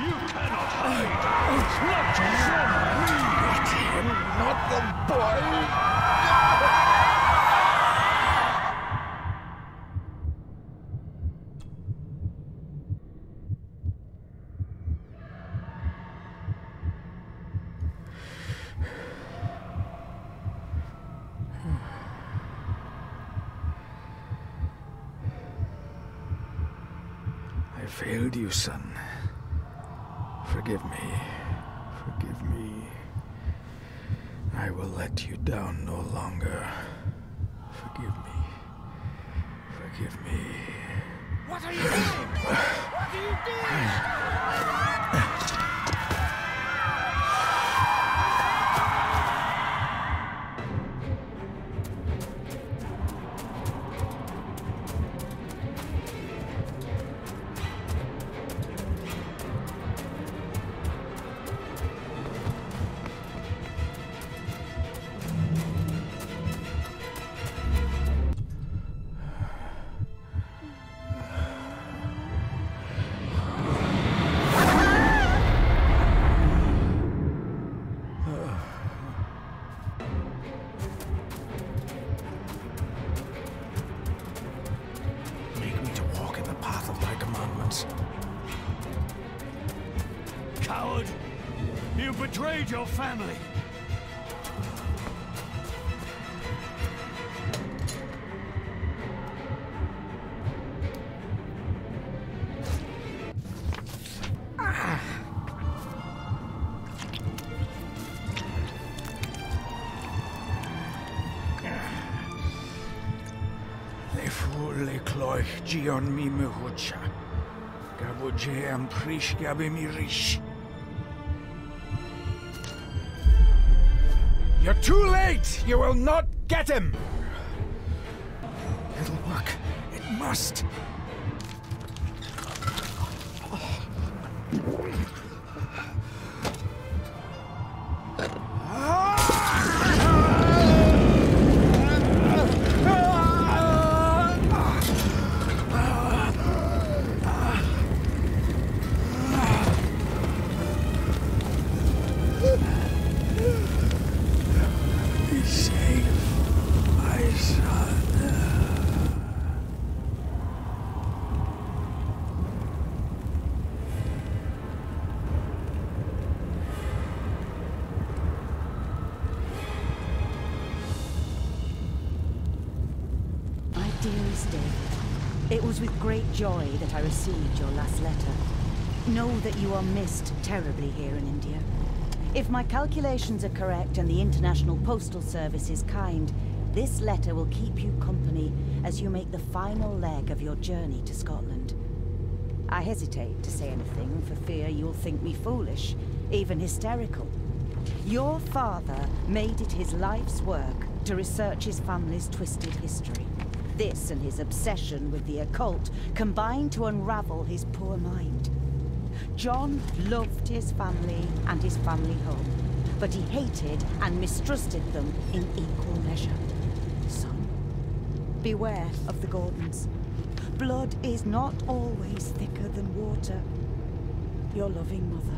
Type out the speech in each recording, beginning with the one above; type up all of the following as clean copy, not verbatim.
You cannot hide! Not from me! Not the boy! I failed you, son. Forgive me. Forgive me. I will let you down no longer. Forgive me. Forgive me. What are you doing? What are you doing? Coward! You betrayed your family! Le cloich gion mi mehucha. Gaboje am prish gabe mi rish. You're too late! You will not get him! It'll work. It must. Dearest David, it was with great joy that I received your last letter. Know that you are missed terribly here in India. If my calculations are correct and the International Postal Service is kind, this letter will keep you company as you make the final leg of your journey to Scotland. I hesitate to say anything for fear you'll think me foolish, even hysterical. Your father made it his life's work to research his family's twisted history. This and his obsession with the occult combined to unravel his poor mind. John loved his family and his family home, but he hated and mistrusted them in equal measure. Son, beware of the Gordons. Blood is not always thicker than water. Your loving mother.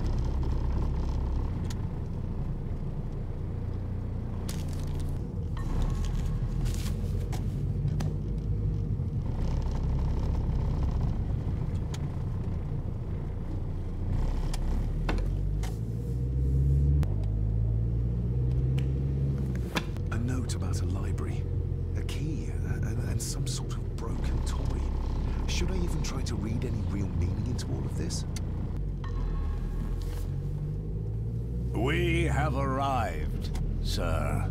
About a library, a key, and some sort of broken toy. Should I even try to read any real meaning into all of this? We have arrived, sir.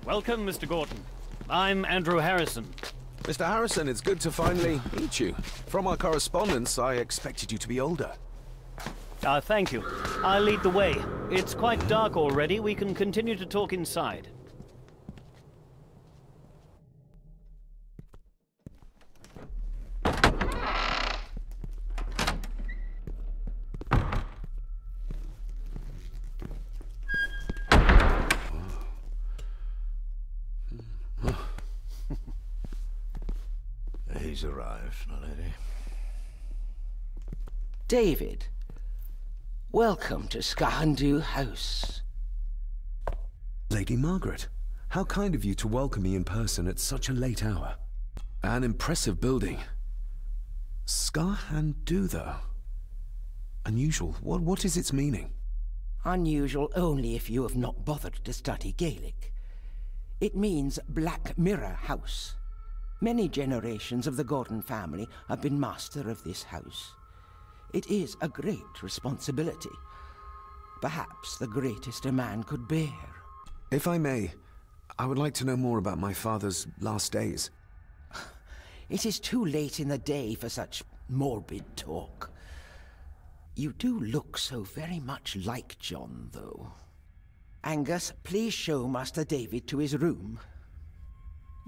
Welcome, Mr. Gordon. I'm Andrew Harrison. Mr. Harrison, it's good to finally meet you. From our correspondence, I expected you to be older. Thank you. I'll lead the way. It's quite dark already. We can continue to talk inside. He's arrived, my lady. David, welcome to Skahandu House. Lady Margaret, how kind of you to welcome me in person at such a late hour. An impressive building. Skahandu, though. Unusual. What is its meaning? Unusual only if you have not bothered to study Gaelic. It means Black Mirror House. Many generations of the Gordon family have been master of this house. It is a great responsibility. Perhaps the greatest a man could bear. If I may, I would like to know more about my father's last days. It is too late in the day for such morbid talk. You do look so very much like John, though. Angus, please show Master David to his room.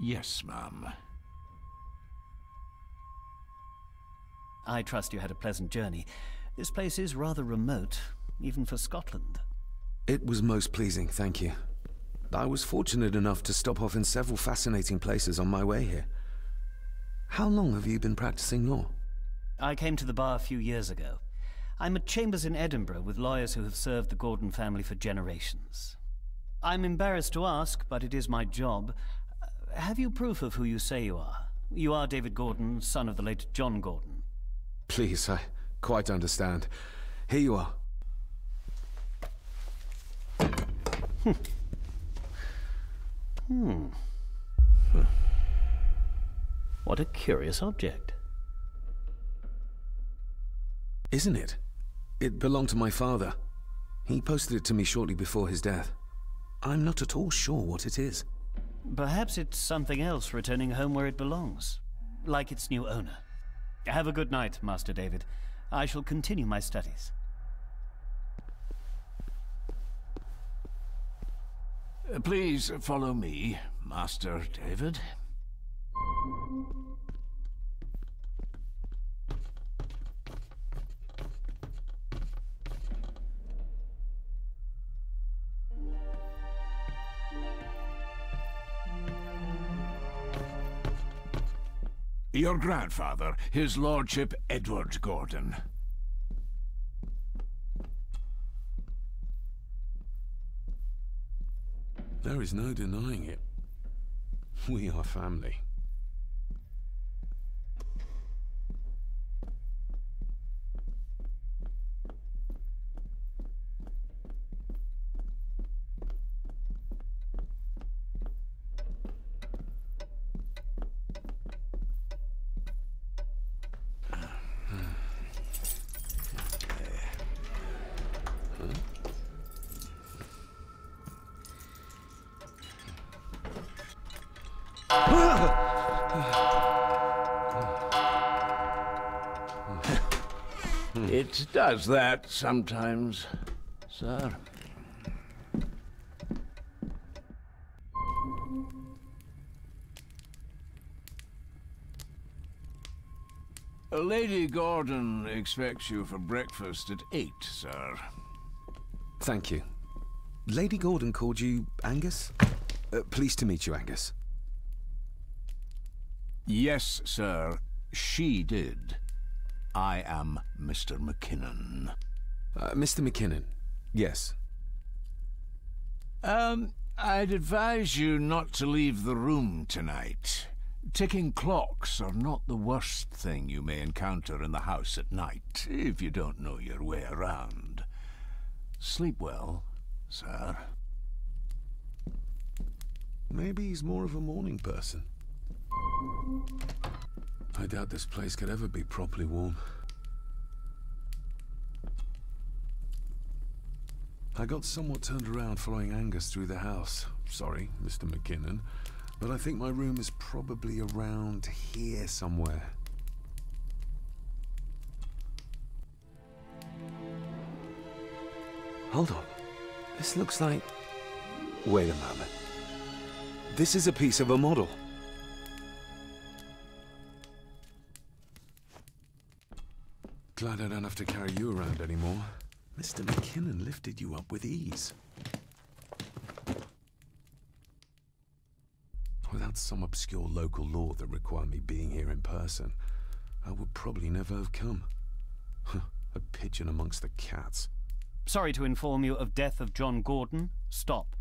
Yes, ma'am. I trust you had a pleasant journey. This place is rather remote, even for Scotland. It was most pleasing, thank you. I was fortunate enough to stop off in several fascinating places on my way here. How long have you been practicing law? I came to the bar a few years ago. I'm at chambers in Edinburgh with lawyers who have served the Gordon family for generations. I'm embarrassed to ask, but it is my job. Have you proof of who you say you are? You are David Gordon, son of the late John Gordon. Please, I quite understand. Here you are. What a curious object. Isn't it? It belonged to my father. He posted it to me shortly before his death. I'm not at all sure what it is. Perhaps it's something else returning home where it belongs, like its new owner. Have a good night, Master David. I shall continue my studies. Please follow me, Master David. Your grandfather, his lordship Edward Gordon. There is no denying it. We are family. It does that sometimes, sir. Lady Gordon expects you for breakfast at 8, sir. Thank you. Lady Gordon called you Angus? Pleased to meet you, Angus. Yes, sir. She did. I am Mr. McKinnon. Mr. McKinnon, yes. I'd advise you not to leave the room tonight. Ticking clocks are not the worst thing you may encounter in the house at night, if you don't know your way around. Sleep well, sir. Maybe he's more of a morning person. I doubt this place could ever be properly warm. I got somewhat turned around following Angus through the house, sorry, Mr. McKinnon, but I think my room is probably around here somewhere. Hold on. This looks like... Wait a moment. This is a piece of a model. Glad I don't have to carry you around anymore. Mr. McKinnon lifted you up with ease. Without some obscure local law that required me being here in person, I would probably never have come. A pigeon amongst the cats. Sorry to inform you of death of John Gordon. Stop.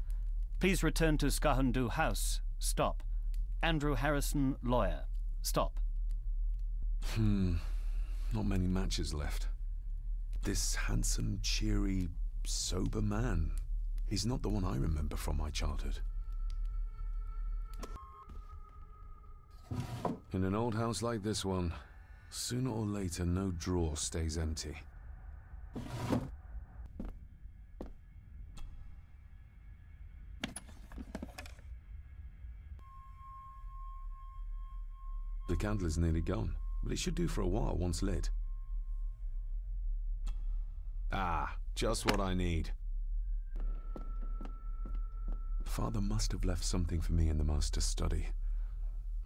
Please return to Skahandu House. Stop. Andrew Harrison, lawyer. Stop. Not many matches left. This handsome, cheery, sober man. He's not the one I remember from my childhood. In an old house like this one, sooner or later no drawer stays empty. The candle is nearly gone, but it should do for a while once lit. Ah, just what I need. Father must have left something for me in the master's study.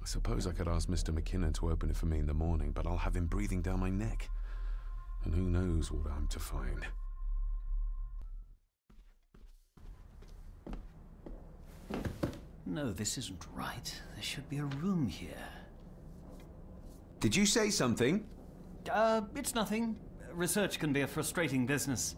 I suppose I could ask Mr. McKinnon to open it for me in the morning, but I'll have him breathing down my neck. And who knows what I'm to find. No, this isn't right. There should be a room here. Did you say something? It's nothing. Research can be a frustrating business.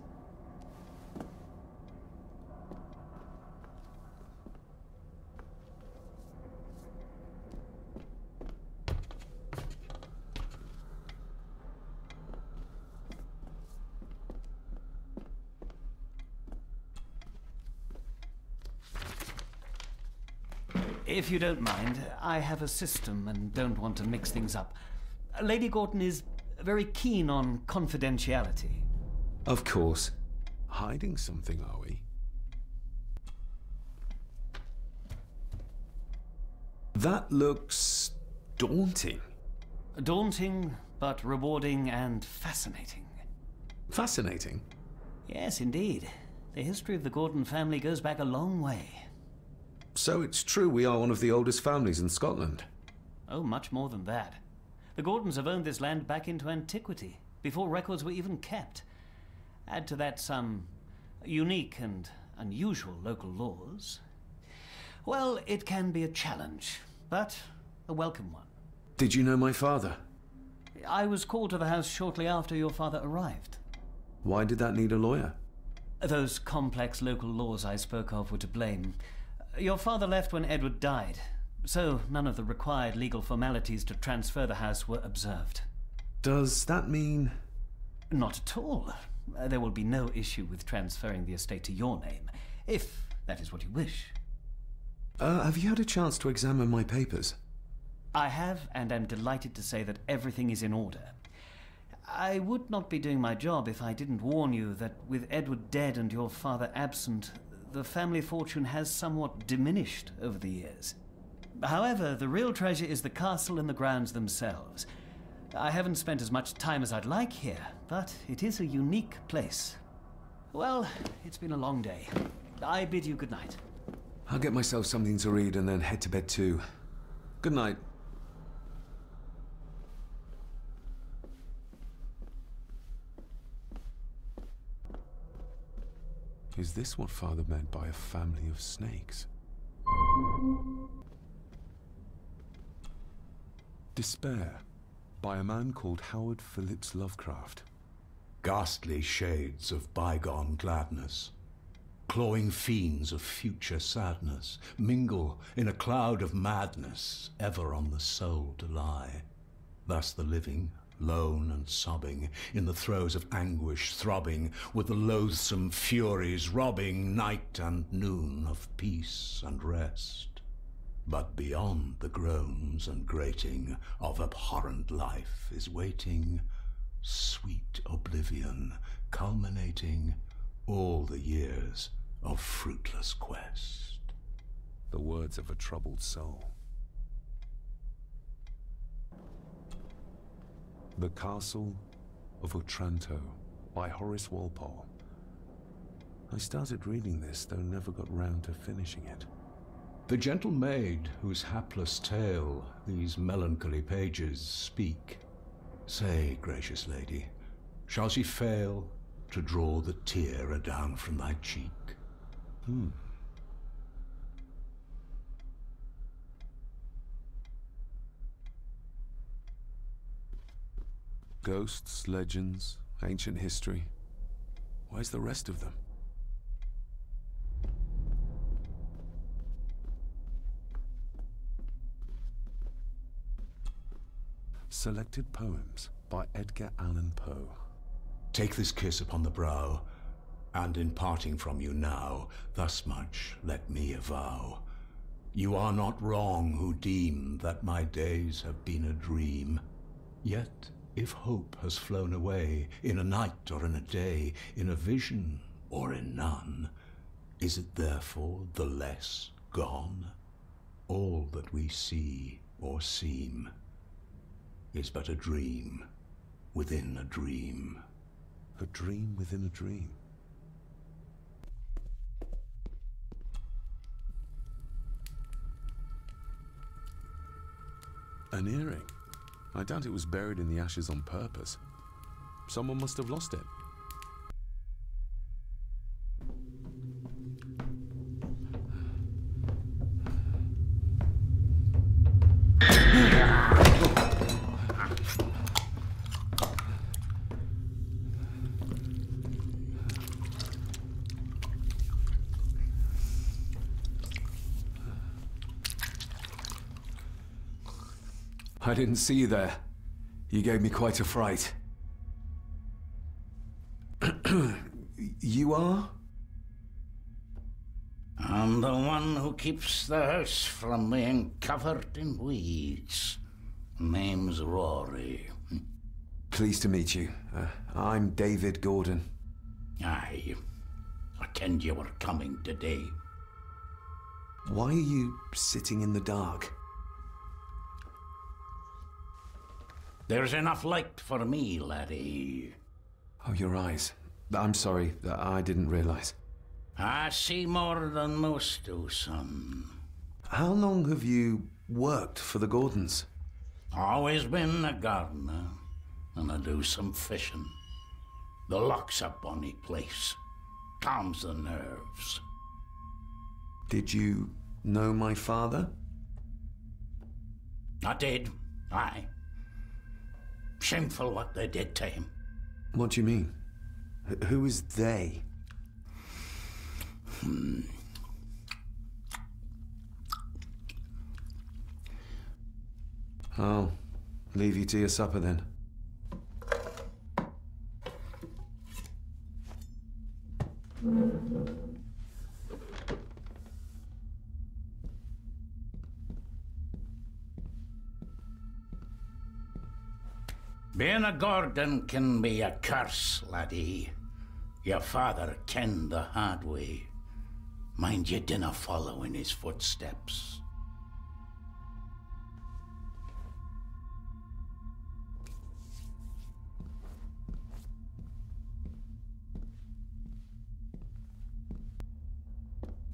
If you don't mind, I have a system and don't want to mix things up. Lady Gordon is very keen on confidentiality. Of course. Hiding something, are we? That looks daunting. Daunting, but rewarding and fascinating. Fascinating? Yes, indeed. The history of the Gordon family goes back a long way. So it's true we are one of the oldest families in Scotland? Oh, much more than that. The Gordons have owned this land back into antiquity, before records were even kept. Add to that some unique and unusual local laws. Well, it can be a challenge, but a welcome one. Did you know my father? I was called to the house shortly after your father arrived. Why did that need a lawyer? Those complex local laws I spoke of were to blame. Your father left when Edward died, so none of the required legal formalities to transfer the house were observed. Does that mean... Not at all. There will be no issue with transferring the estate to your name, if that is what you wish. Have you had a chance to examine my papers? I have, and am delighted to say that everything is in order. I would not be doing my job if I didn't warn you that with Edward dead and your father absent, the family fortune has somewhat diminished over the years. However, the real treasure is the castle and the grounds themselves. I haven't spent as much time as I'd like here, but it is a unique place. Well, it's been a long day. I bid you good night. I'll get myself something to read and then head to bed too. Good night. Is this what Father meant by a family of snakes? Despair, by a man called Howard Phillips Lovecraft. Ghastly shades of bygone gladness, clawing fiends of future sadness, mingle in a cloud of madness, ever on the soul to lie. Thus the living, lone and sobbing, in the throes of anguish throbbing, with the loathsome furies robbing night and noon of peace and rest. But beyond the groans and grating of abhorrent life is waiting sweet oblivion, culminating all the years of fruitless quest. the words of a troubled soul. The Castle of Otranto by Horace Walpole. I started reading this, though never got round to finishing it. The gentle maid whose hapless tale these melancholy pages speak. Say, gracious lady, shall she fail to draw the tear adown from thy cheek? Ghosts, legends, ancient history. Where's the rest of them? Selected Poems by Edgar Allan Poe. Take this kiss upon the brow, and in parting from you now, thus much let me avow. You are not wrong who deem that my days have been a dream. Yet, if hope has flown away, in a night or in a day, in a vision or in none, is it therefore the less gone? All that we see or seem is but a dream within a dream. A dream within a dream. An earring. I doubt it was buried in the ashes on purpose. Someone must have lost it. I didn't see you there. You gave me quite a fright. You are? I'm the one who keeps the house from being covered in weeds. Name's Rory. Pleased to meet you. I'm David Gordon. Aye. I kenned you were coming today. Why are you sitting in the dark? There's enough light for me, laddie. Oh, your eyes. I'm sorry, I didn't realize. I see more than most do, son. How long have you worked for the Gordons? Always been a gardener, and I do some fishing. The loch's a bonny place. Calms the nerves. Did you know my father? I did, aye. Shameful what they did to him. What do you mean? Who is they? I'll leave you to your supper then. Being a Gordon can be a curse, laddie. Your father kenned the hard way. Mind you dinna follow in his footsteps.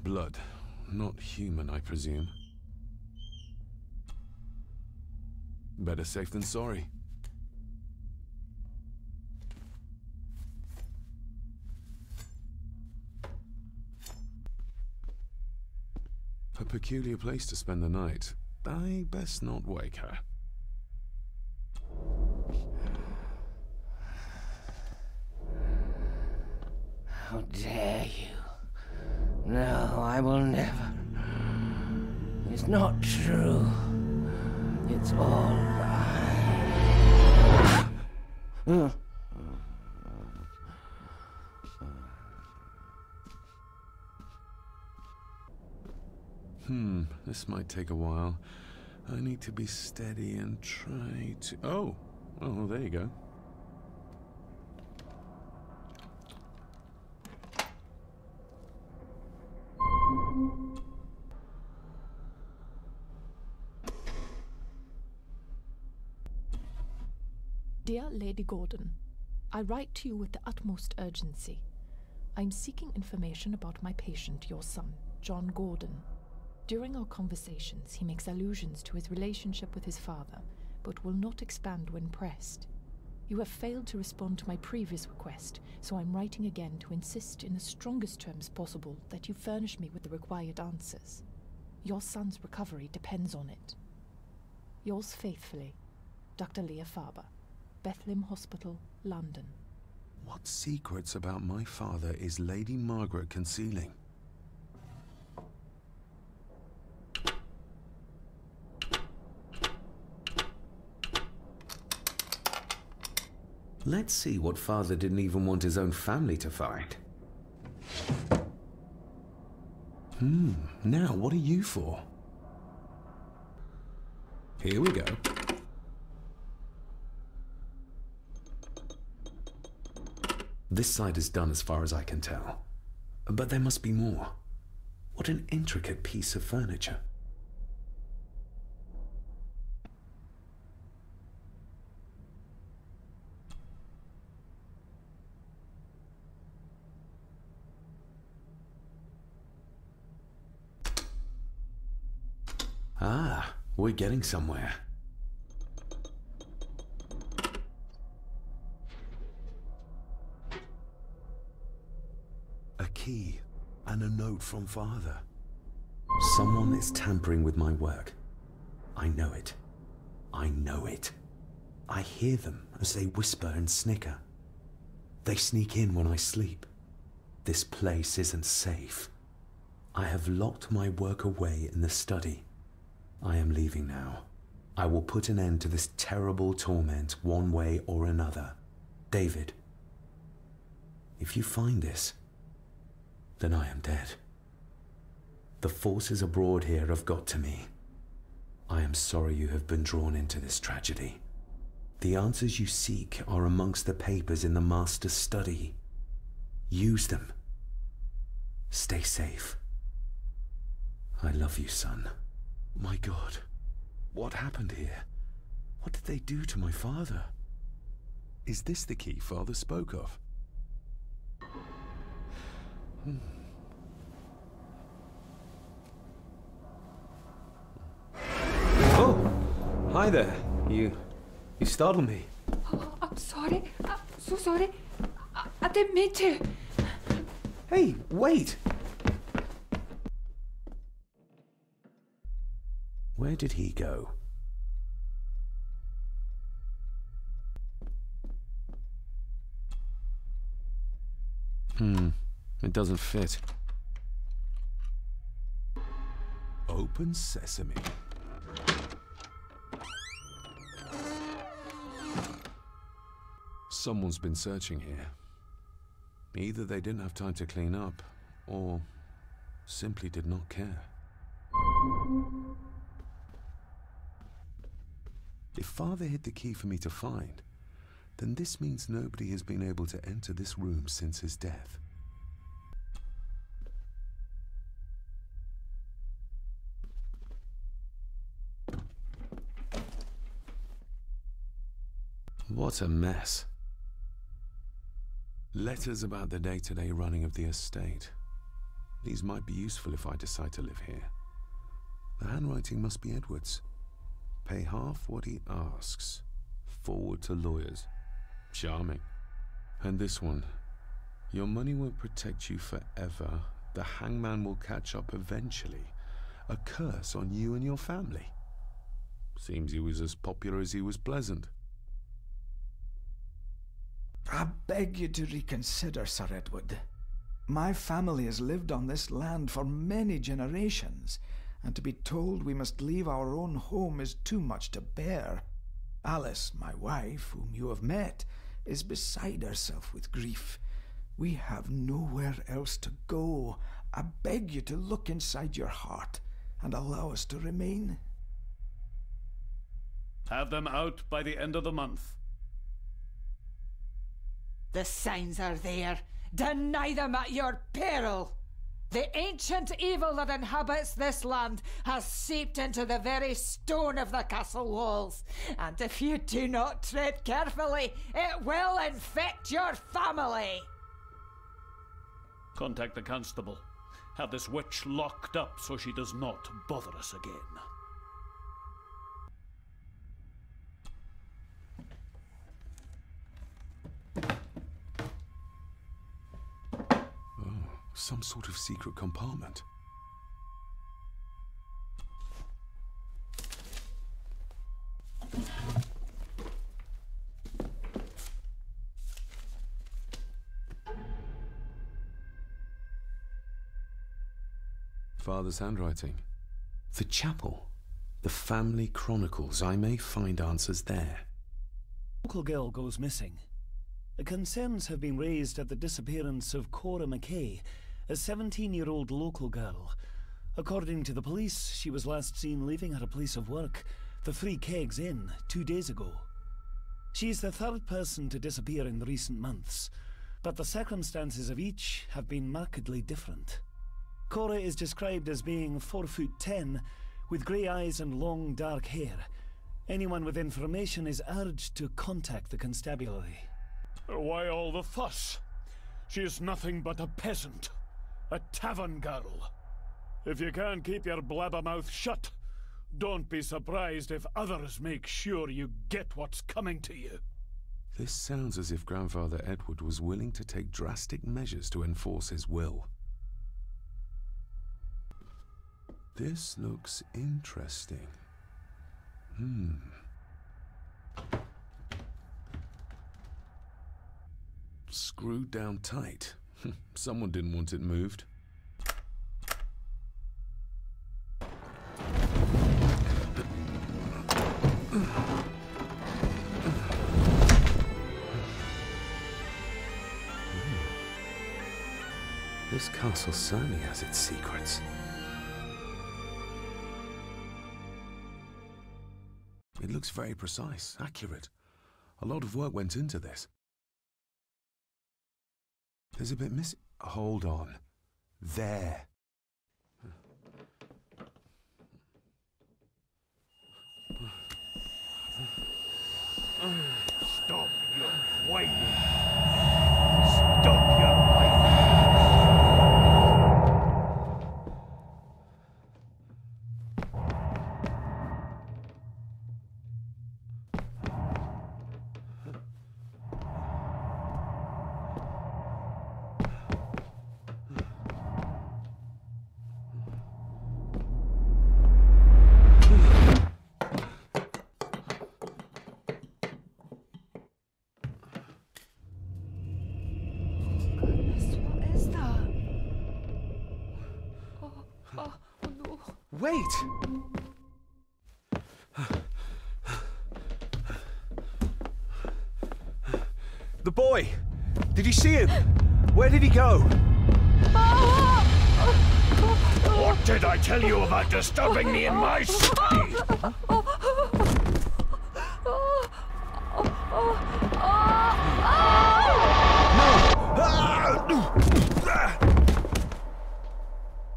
Blood. Not human, I presume. Better safe than sorry. A peculiar place to spend the night. I best not wake her. How dare you? No, I will never. It's not true. It's all lie. This might take a while. I need to be steady and try to... Oh, there you go. Dear Lady Gordon, I write to you with the utmost urgency. I'm seeking information about my patient, your son, John Gordon. During our conversations, he makes allusions to his relationship with his father, but will not expand when pressed. You have failed to respond to my previous request, so I'm writing again to insist in the strongest terms possible that you furnish me with the required answers. Your son's recovery depends on it. Yours faithfully, Dr. Leah Faber, Bethlehem Hospital, London. What secrets about my father is Lady Margaret concealing? Let's see what father didn't even want his own family to find. Now what are you for? Here we go. This side is done as far as I can tell. But there must be more. What an intricate piece of furniture. Ah, we're getting somewhere. A key and a note from father. Someone is tampering with my work. I know it. I know it. I hear them as they whisper and snicker. They sneak in when I sleep. This place isn't safe. I have locked my work away in the study. I am leaving now. I will put an end to this terrible torment one way or another. David, if you find this, then I am dead. The forces abroad here have got to me. I am sorry you have been drawn into this tragedy. The answers you seek are amongst the papers in the master's study. Use them. Stay safe. I love you, son. My God, what happened here? What did they do to my father? Is this the key father spoke of? Oh, hi there. You startled me. Oh, I'm sorry. I'm so sorry. I didn't mean to. Hey, wait! Where did he go? It doesn't fit. Open sesame. Someone's been searching here. Either they didn't have time to clean up, or simply did not care. If father hid the key for me to find, then this means nobody has been able to enter this room since his death. What a mess. Letters about the day-to-day running of the estate. These might be useful if I decide to live here. The handwriting must be Edward's. Pay half what he asks. Forward to lawyers. Charming. And this one. Your money won't protect you forever. The hangman will catch up eventually. A curse on you and your family. Seems he was as popular as he was pleasant. I beg you to reconsider, Sir Edward. My family has lived on this land for many generations, and to be told we must leave our own home is too much to bear. Alice, my wife, whom you have met, is beside herself with grief. We have nowhere else to go. I beg you to look inside your heart and allow us to remain. Have them out by the end of the month. The signs are there. Deny them at your peril. The ancient evil that inhabits this land has seeped into the very stone of the castle walls. And if you do not tread carefully, it will infect your family. Contact the constable. Have this witch locked up so she does not bother us again. Some sort of secret compartment. Father's handwriting. The chapel. The family chronicles. I may find answers there. Local girl goes missing. Concerns have been raised at the disappearance of Cora McKay, a 17-year-old local girl. According to the police, she was last seen leaving her place of work, the Three Kegs Inn, 2 days ago. She's the third person to disappear in the recent months, but the circumstances of each have been markedly different. Cora is described as being 4'10", with grey eyes and long dark hair. Anyone with information is urged to contact the constabulary. Why all the fuss? She is nothing but a peasant. A tavern girl. If you can't keep your blabbermouth shut, don't be surprised if others make sure you get what's coming to you. This sounds as if Grandfather Edward was willing to take drastic measures to enforce his will. This looks interesting. Screwed down tight. Someone didn't want it moved. This castle certainly has its secrets. It looks very precise, accurate. A lot of work went into this. There's a bit missing. Hold on. There. Stop your whining. Stop your whining. Wait! The boy! Did you see him? Where did he go? What did I tell you about disturbing me in my study?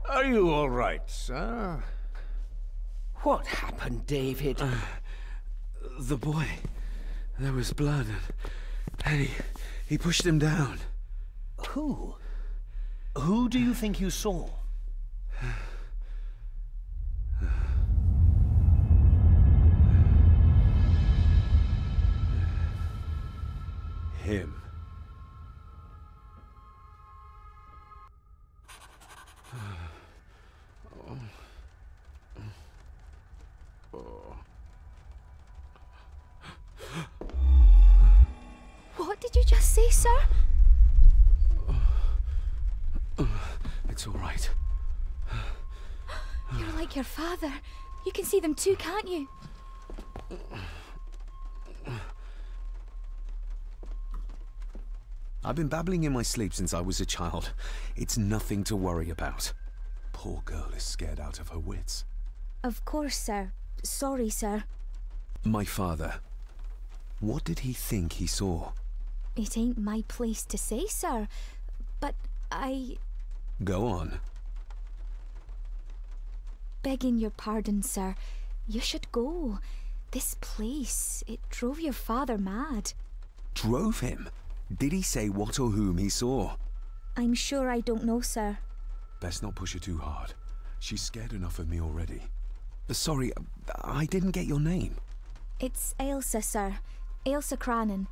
Are you all right, sir? What happened, David? The boy. There was blood and he pushed him down. Who? Who do you think you saw? Him. What did you just say, sir? It's all right. You're like your father. You can see them too, can't you? I've been babbling in my sleep since I was a child. It's nothing to worry about. Poor girl is scared out of her wits. Of course, sir. Sorry, sir. My father. What did he think he saw? It ain't my place to say, sir. But I... Go on. begging your pardon, sir. You should go. This place, it drove your father mad. Drove him? Did he say what or whom he saw? I'm sure I don't know, sir. Best not push her too hard. She's scared enough of me already. Sorry, I didn't get your name. It's Ailsa, sir. Ailsa Crannan.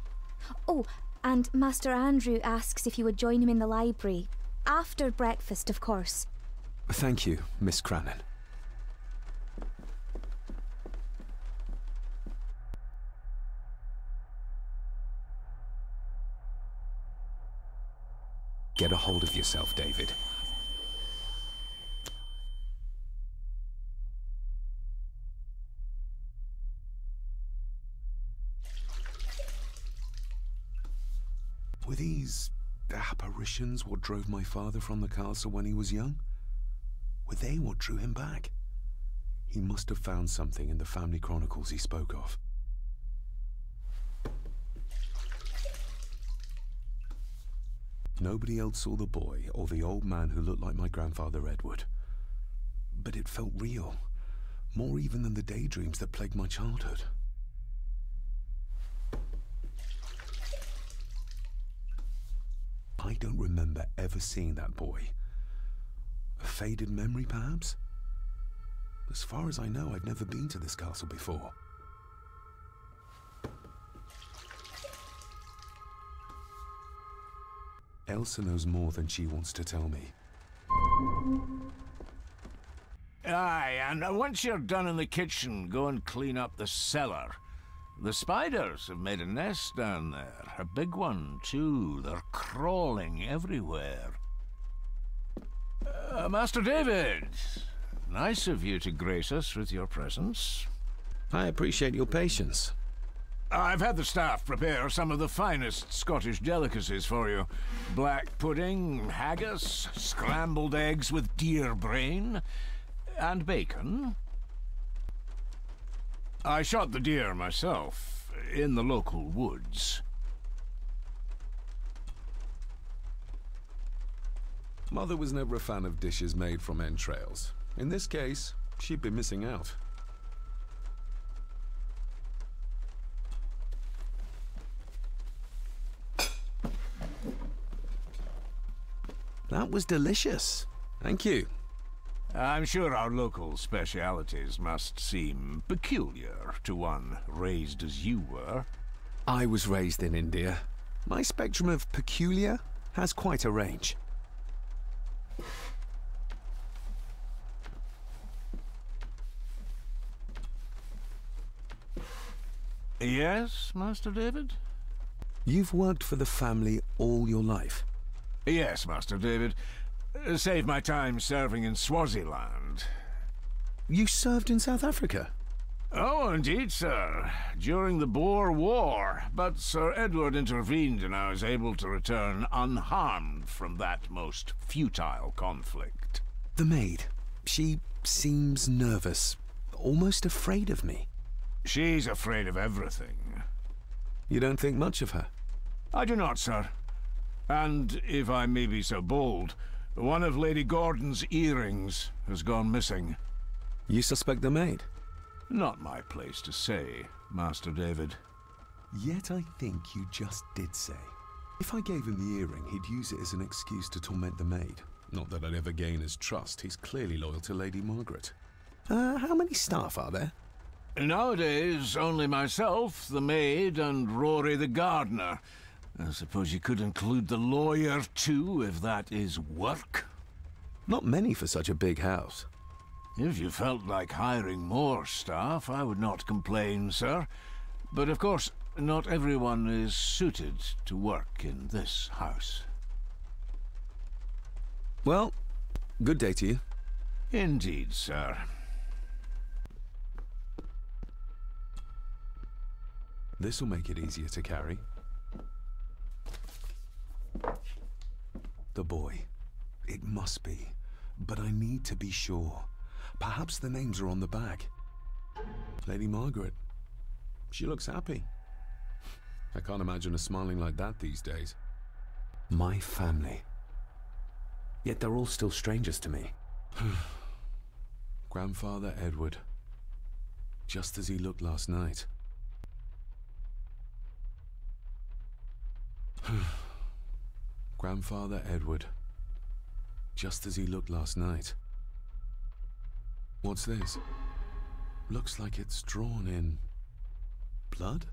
Oh, and Master Andrew asks if you would join him in the library. After breakfast, of course. Thank you, Miss Crannan. Get a hold of yourself, David. Were these apparitions what drove my father from the castle when he was young? Were they what drew him back? He must have found something in the family chronicles he spoke of. Nobody else saw the boy or the old man who looked like my grandfather Edward. But it felt real, more even than the daydreams that plagued my childhood. I don't remember ever seeing that boy. A faded memory, perhaps? As far as I know, I've never been to this castle before. Elsa knows more than she wants to tell me. Aye, and once you're done in the kitchen, go and clean up the cellar. The spiders have made a nest down there. A big one, too. They're crawling everywhere. Master David, nice of you to grace us with your presence. I appreciate your patience. I've had the staff prepare some of the finest Scottish delicacies for you. Black pudding, haggis, scrambled eggs with deer brain, and bacon. I shot the deer myself, in the local woods. Mother was never a fan of dishes made from entrails. In this case, she'd be missing out. That was delicious. Thank you. I'm sure our local specialities must seem peculiar to one raised as you were. I was raised in India. My spectrum of peculiar has quite a range. Yes, Master David? You've worked for the family all your life? Yes, Master David. Saved my time serving in Swaziland. You served in South Africa? Oh, indeed, sir. During the Boer War. But Sir Edward intervened and I was able to return unharmed from that most futile conflict. The maid. She seems nervous. Almost afraid of me. She's afraid of everything. You don't think much of her? I do not, sir. And, if I may be so bold, one of Lady Gordon's earrings has gone missing. You suspect the maid? Not my place to say, Master David. Yet I think you just did say. If I gave him the earring, he'd use it as an excuse to torment the maid. Not that I'd ever gain his trust. He's clearly loyal to Lady Margaret. How many staff are there? Nowadays, only myself, the maid, and Rory the gardener. I suppose you could include the lawyer, too, if that is work. Not many for such a big house. If you felt like hiring more staff, I would not complain, sir. But of course, not everyone is suited to work in this house. Well, good day to you. Indeed, sir. This'll make it easier to carry. The boy. It must be. But I need to be sure. Perhaps the names are on the back. Lady Margaret. She looks happy. I can't imagine her smiling like that these days. My family. Yet they're all still strangers to me. Grandfather Edward. Just as he looked last night. Grandfather Edward. Just as he looked last night. What's this? Looks like it's drawn in blood?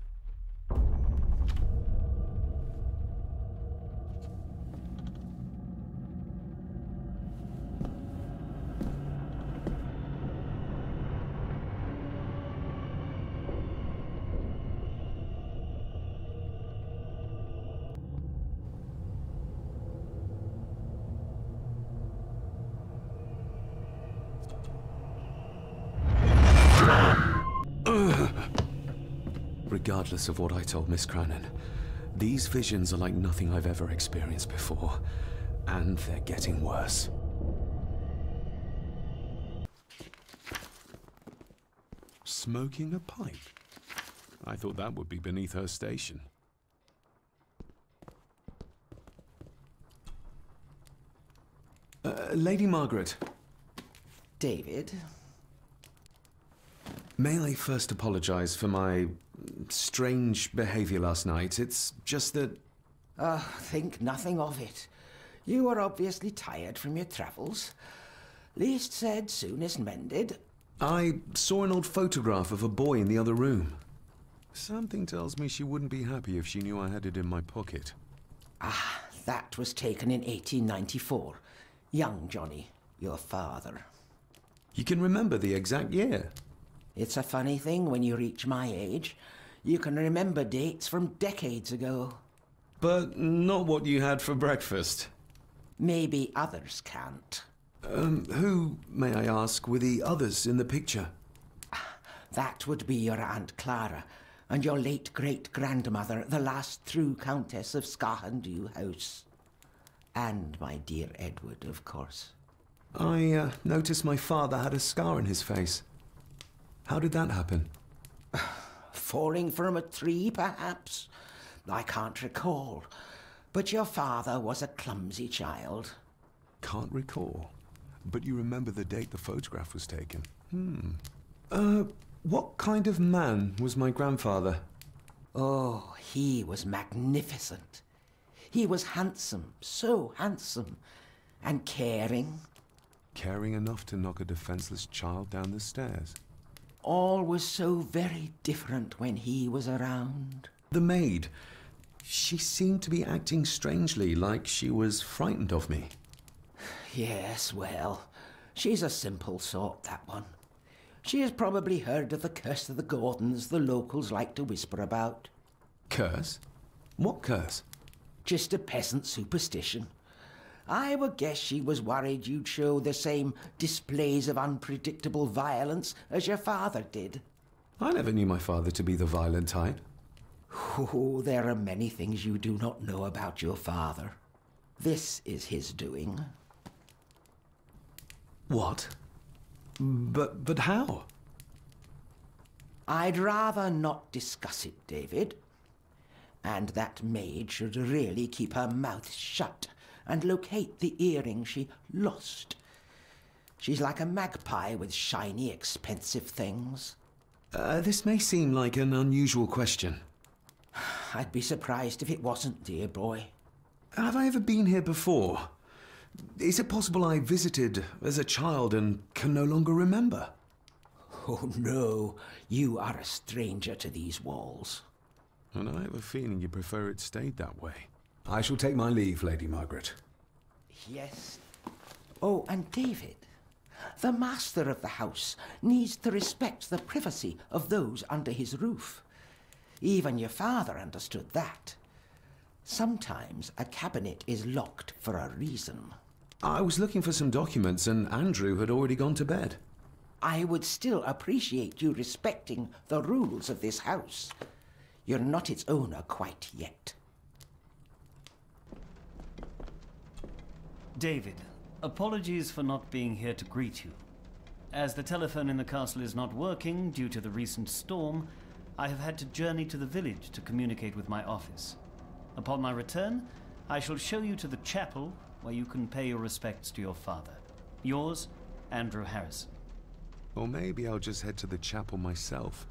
Regardless of what I told Miss Cranon, these visions are like nothing I've ever experienced before, and they're getting worse. Smoking a pipe? I thought that would be beneath her station. Lady Margaret. David? May I first apologize for my strange behavior last night? It's just that... Think nothing of it. You were obviously tired from your travels. Least said, soonest mended. I saw an old photograph of a boy in the other room. Something tells me she wouldn't be happy if she knew I had it in my pocket. Ah, that was taken in 1894. Young Johnny, your father. You can remember the exact year? It's a funny thing when you reach my age. You can remember dates from decades ago. But not what you had for breakfast. Maybe others can't. Who, may I ask, were the others in the picture? That would be your Aunt Clara and your late great-grandmother, the last true Countess of Scahendew House. And my dear Edward, of course. I noticed my father had a scar on his face. How did that happen? Falling from a tree, perhaps? I can't recall. But your father was a clumsy child. Can't recall. But you remember the date the photograph was taken? What kind of man was my grandfather? Oh, he was magnificent. He was handsome, so handsome. And caring. Caring enough to knock a defenseless child down the stairs. All was so very different when he was around. The maid. She seemed to be acting strangely, like she was frightened of me. Yes, well, she's a simple sort, that one. She has probably heard of the curse of the Gordons the locals like to whisper about. Curse? What curse? Just a peasant superstition. I would guess she was worried you'd show the same displays of unpredictable violence as your father did. I never knew my father to be the violent type. Oh, there are many things you do not know about your father. This is his doing. What? But how? I'd rather not discuss it, David. And that maid should really keep her mouth shut and locate the earring she lost. She's like a magpie with shiny, expensive things. This may seem like an unusual question. I'd be surprised if it wasn't, dear boy. Have I ever been here before? Is it possible I visited as a child and can no longer remember? Oh, no. You are a stranger to these walls. And I have a feeling you prefer it stayed that way. I shall take my leave, Lady Margaret. Yes. Oh, and David, the master of the house needs to respect the privacy of those under his roof. Even your father understood that. Sometimes a cabinet is locked for a reason. I was looking for some documents and Andrew had already gone to bed. I would still appreciate you respecting the rules of this house. You're not its owner quite yet. David, apologies for not being here to greet you. As the telephone in the castle is not working due to the recent storm, I have had to journey to the village to communicate with my office. Upon my return, I shall show you to the chapel where you can pay your respects to your father. Yours, Andrew Harrison. Or maybe I'll just head to the chapel myself,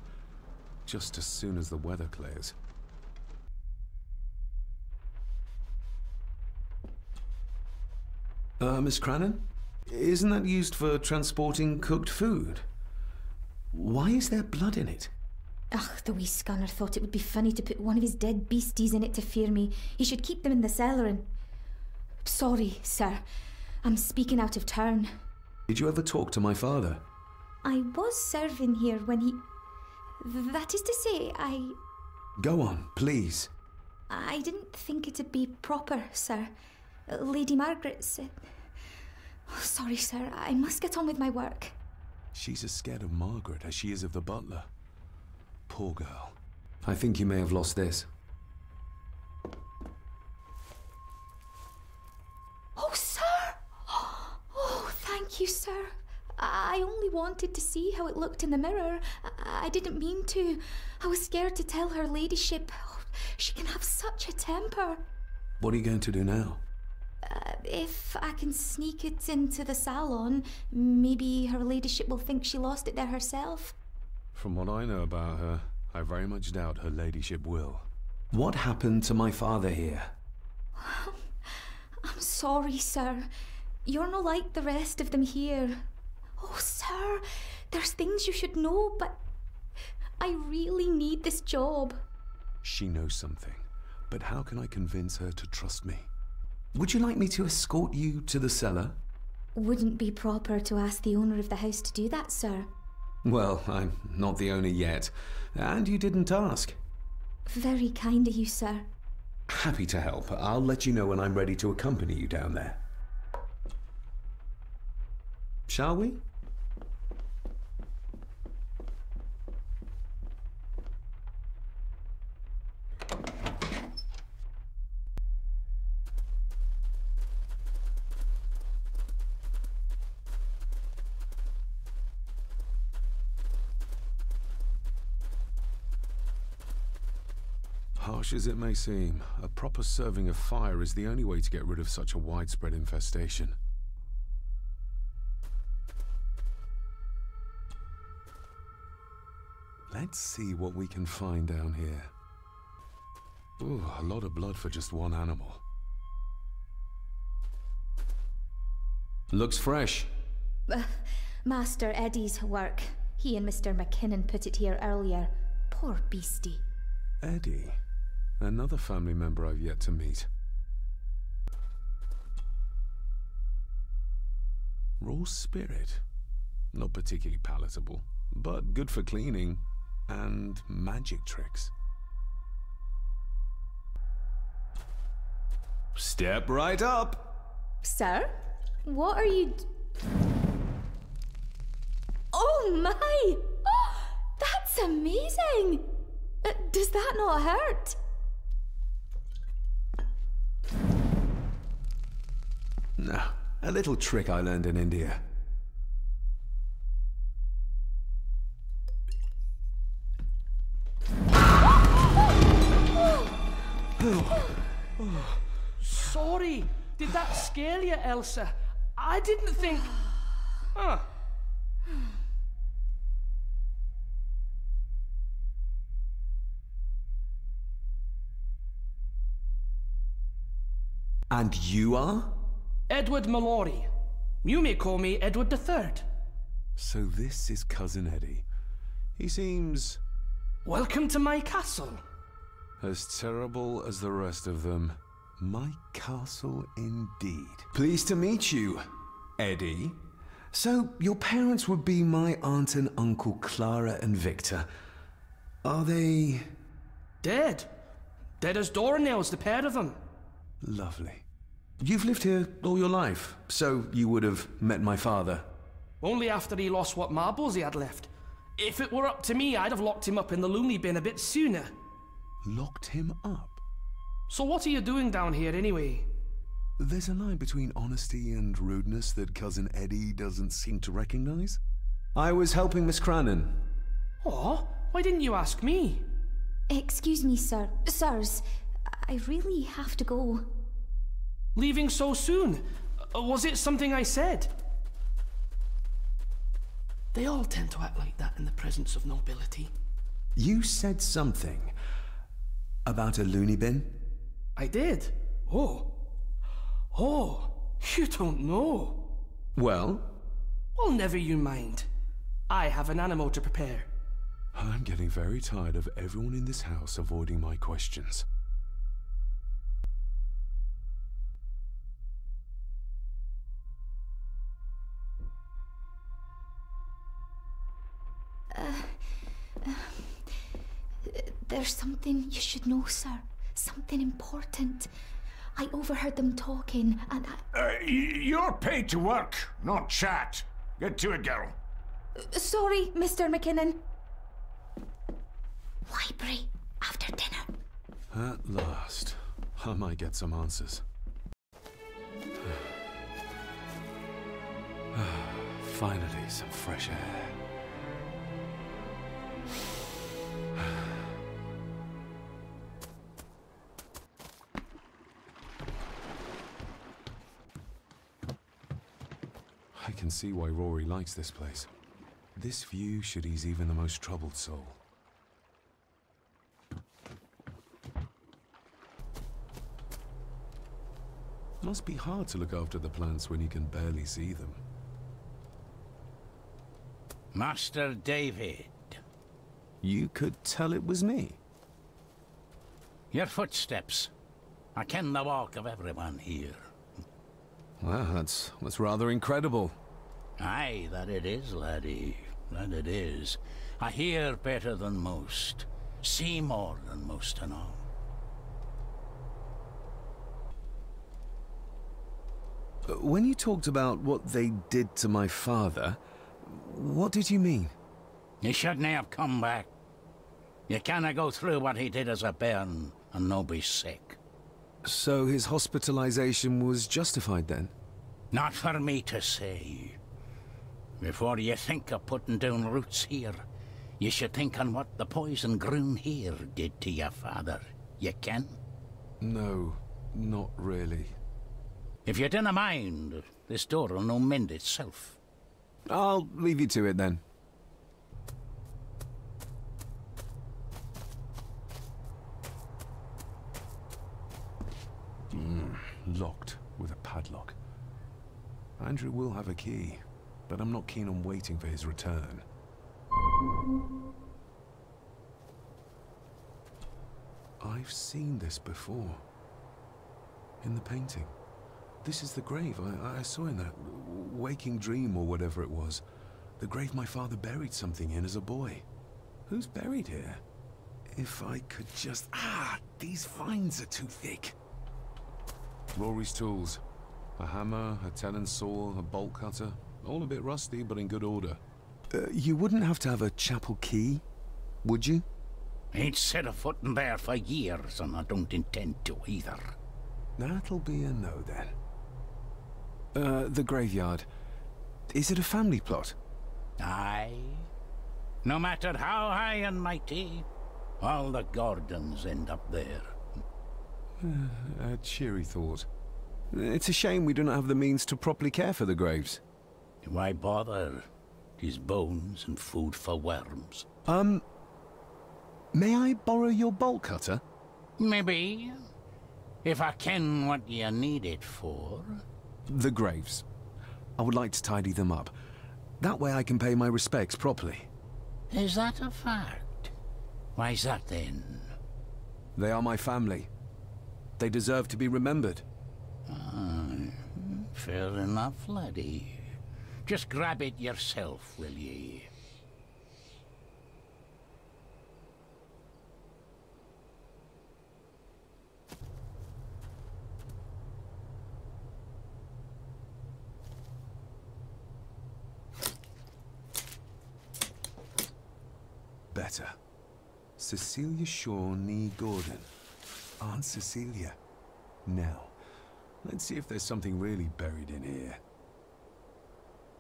just as soon as the weather clears. Miss Crannan? Isn't that used for transporting cooked food? Why is there blood in it? Ugh, the wee scunner thought it would be funny to put one of his dead beasties in it to fear me. He should keep them in the cellar and... Sorry, sir. I'm speaking out of turn. Did you ever talk to my father? I was serving here when he... That is to say, Go on, please. I didn't think it'd be proper, sir. Lady Margaret said... Oh, sorry, sir. I must get on with my work. She's as scared of Margaret as she is of the butler. Poor girl. I think you may have lost this. Oh, sir! Oh, thank you, sir. I only wanted to see how it looked in the mirror. I didn't mean to. I was scared to tell her ladyship. Oh, she can have such a temper. What are you going to do now? If I can sneak it into the salon, maybe her ladyship will think she lost it there herself. From what I know about her, I very much doubt her ladyship will. What happened to my father here? I'm sorry, sir. You're not like the rest of them here. Oh, sir, there's things you should know, but I really need this job. She knows something, but how can I convince her to trust me? Would you like me to escort you to the cellar? Wouldn't be proper to ask the owner of the house to do that, sir. Well, I'm not the owner yet, and you didn't ask. Very kind of you, sir. Happy to help. I'll let you know when I'm ready to accompany you down there. Shall we? Harsh as it may seem, a proper serving of fire is the only way to get rid of such a widespread infestation. Let's see what we can find down here. Ooh, a lot of blood for just one animal. Looks fresh. Master Eddie's work. He and Mr. McKinnon put it here earlier. Poor beastie. Eddie? Another family member I've yet to meet. Raw spirit. Not particularly palatable, but good for cleaning and magic tricks. Step right up. Sir? What are you... Oh my! Oh, that's amazing! Does that not hurt? No, a little trick I learned in India. Sorry, did that scare you, Elsa? I didn't think... Huh. And you are? Edward Mallory. You may call me Edward III. So this is Cousin Eddie. He seems... Welcome to my castle. as terrible as the rest of them. My castle indeed. Pleased to meet you, Eddie. So, your parents would be my aunt and uncle Clara and Victor. Are they... Dead. Dead as doornails, the pair of them. Lovely. You've lived here all your life, so you would have met my father. Only after he lost what marbles he had left. If it were up to me, I'd have locked him up in the loony bin a bit sooner. Locked him up? So what are you doing down here anyway? There's a line between honesty and rudeness that Cousin Eddie doesn't seem to recognize. I was helping Miss Crannan. Oh, why didn't you ask me? Excuse me, sir. Sirs, I really have to go. Leaving so soon? Was it something I said? They all tend to act like that in the presence of nobility. You said something about a loony bin? I did. Oh. Oh, you don't know. Well? Well, never you mind. I have an animal to prepare. I'm getting very tired of everyone in this house avoiding my questions. There's something you should know, sir. Something important. I overheard them talking, and You're paid to work, not chat. Get to it, girl. Sorry, Mr. McKinnon. Library, after dinner. At last, I might get some answers. Finally, some fresh air. I can see why Rory likes this place. This view should ease even the most troubled soul. Must be hard to look after the plants when you can barely see them. Master David. You could tell it was me. Your footsteps. I ken the walk of everyone here. Well, that's rather incredible. Aye, that it is, laddie. That it is. I hear better than most. See more than most and all. When you talked about what they did to my father, what did you mean? He shouldn't have come back. You canna go through what he did as a bairn and no be sick. So his hospitalization was justified then? Not for me to say. Before you think of putting down roots here, you should think on what the poison grown here did to your father. You can? No, not really. If you dinna mind, this door will no mend itself. I'll leave you to it then. Locked with a padlock. Andrew will have a key, but I'm not keen on waiting for his return. I've seen this before. In the painting. This is the grave I saw in that waking dream or whatever it was. The grave my father buried something in as a boy. Who's buried here? If I could just... these vines are too thick. Rory's tools. A hammer, a tenon saw, a bolt cutter. All a bit rusty, but in good order. You wouldn't have to have a chapel key, would you? Ain't set a foot in there for years, and I don't intend to either. That'll be a no then. The graveyard. Is it a family plot? Aye. No matter how high and mighty, all the Gordons end up there. A cheery thought. It's a shame we do not have the means to properly care for the graves. Why bother? 'Tis bones and food for worms. May I borrow your bolt cutter? Maybe. If I ken what you need it for. The graves. I would like to tidy them up. That way I can pay my respects properly. Is that a fact? Why's that then? They are my family. They deserve to be remembered. Fair enough, laddie. Just grab it yourself, will ye? Better. Cecilia Shaw Nee Gordon. Aunt Cecilia. Now, let's see if there's something really buried in here.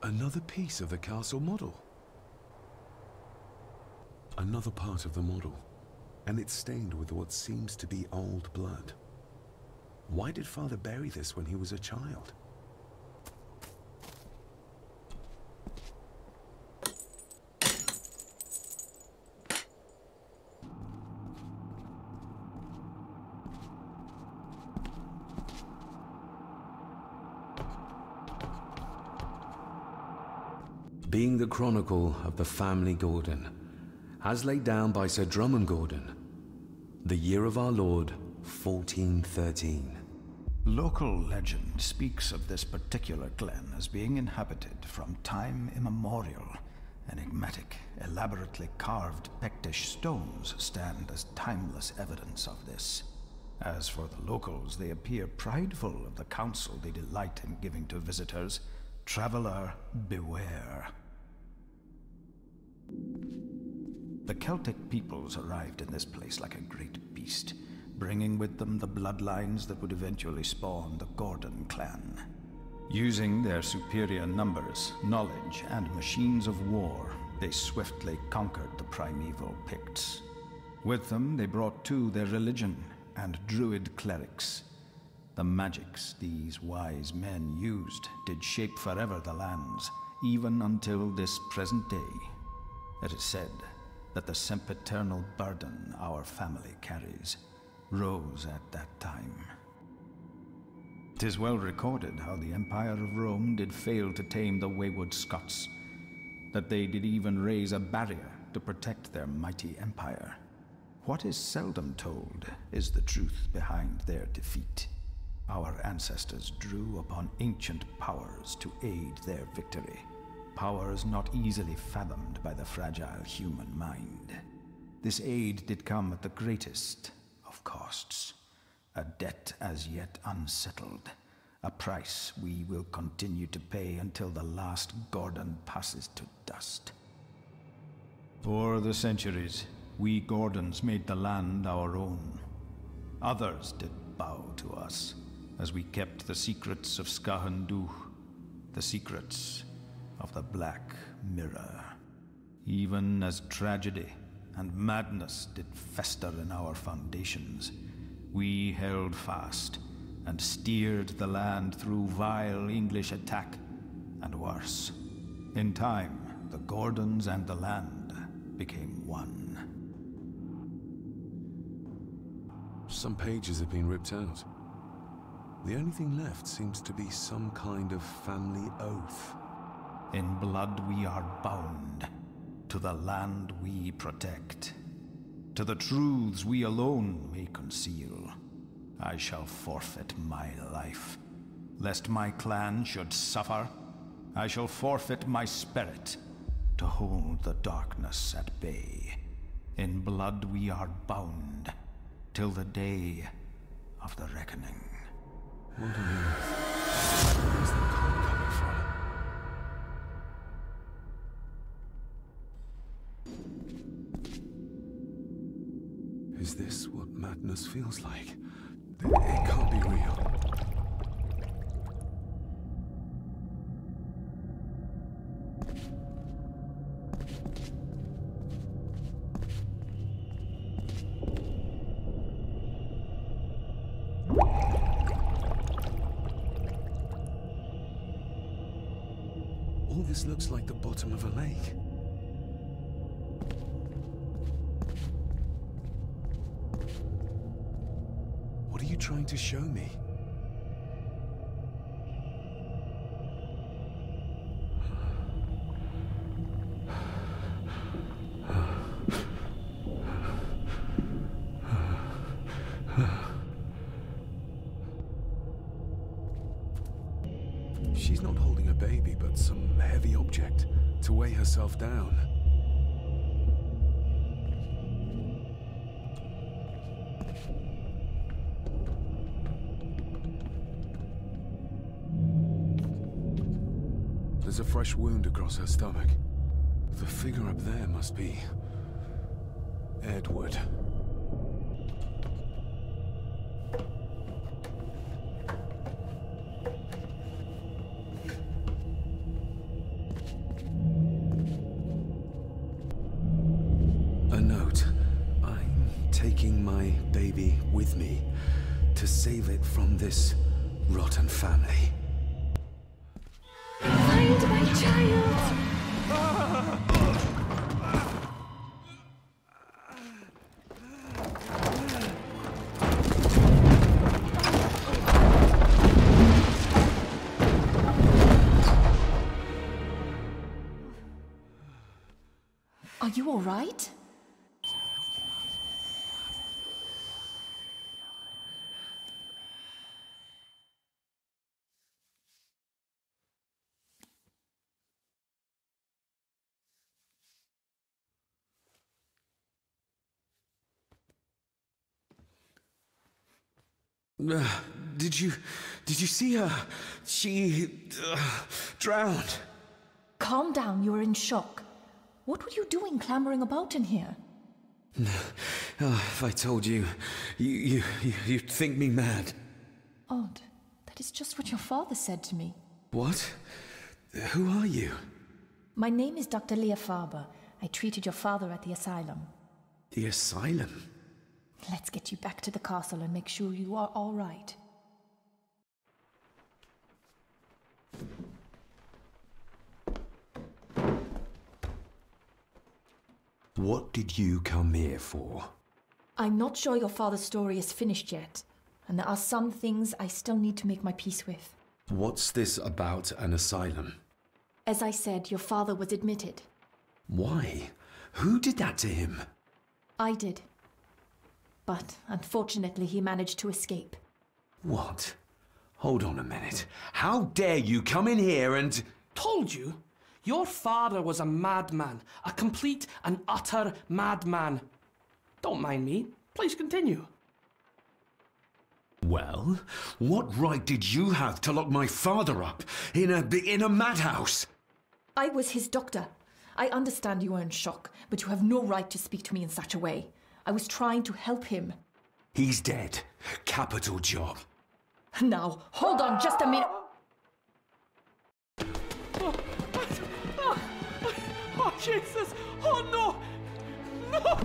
Another piece of the castle model. Another part of the model. And it's stained with what seems to be old blood. Why did Father bury this when he was a child? being the chronicle of the family Gordon, as laid down by Sir Drummond Gordon, the year of our Lord, 1413. Local legend speaks of this particular glen as being inhabited from time immemorial. Enigmatic, elaborately carved Pictish stones stand as timeless evidence of this. As for the locals, they appear prideful of the counsel they delight in giving to visitors. Traveler, beware. The Celtic peoples arrived in this place like a great beast, bringing with them the bloodlines that would eventually spawn the Gordon clan. Using their superior numbers, knowledge, and machines of war, they swiftly conquered the primeval Picts. With them, they brought too their religion and druid clerics. The magics these wise men used did shape forever the lands, even until this present day. It is said that the sempiternal burden our family carries rose at that time. 'Tis well recorded how the Empire of Rome did fail to tame the wayward Scots, that they did even raise a barrier to protect their mighty empire. What is seldom told is the truth behind their defeat. Our ancestors drew upon ancient powers to aid their victory, powers not easily fathomed by the fragile human mind. This aid did come at the greatest of costs, a debt as yet unsettled, a price we will continue to pay until the last Gordon passes to dust. For the centuries, we Gordons made the land our own. Others did bow to us, as we kept the secrets of Skahandu, the secrets of the Black Mirror. Even as tragedy and madness did fester in our foundations, we held fast and steered the land through vile English attack and worse. In time, the Gordons and the land became one. Some pages have been ripped out. The only thing left seems to be some kind of family oath. In blood we are bound to the land we protect, to the truths we alone may conceal. I shall forfeit my life, lest my clan should suffer. I shall forfeit my spirit to hold the darkness at bay. In blood we are bound till the day of the reckoning. What on earth? Where's the call coming from? Is this what madness feels like? It can't be real. All this looks like the bottom of a lake. What are you trying to show me? She's not holding a baby, but some heavy object to weigh herself down. There's a fresh wound across her stomach. The figure up there must be Edward. A note. I'm taking my baby with me to save it from this rotten family. Find my child! you all right? Did you see her? She drowned. Calm down, you are in shock. What were you doing clambering about in here? If I told you, you'd think me mad. Odd. That is just what your father said to me. What? Who are you? My name is Dr. Leah Farber. I treated your father at the asylum. The asylum? Let's get you back to the castle and make sure you are all right. What did you come here for? I'm not sure your father's story is finished yet, and there are some things I still need to make my peace with. What's this about an asylum? As I said, your father was admitted. Why? Who did that to him? I did. But unfortunately, he managed to escape. What? Hold on a minute. How dare you come in here and... Told you? Your father was a madman. A complete and utter madman. Don't mind me. Please continue. Well, what right did you have to lock my father up in a madhouse? I was his doctor. I understand you are in shock, but you have no right to speak to me in such a way. I was trying to help him. He's dead. Capital job. Now, hold on just a minute. Oh, Jesus! Oh, no! No!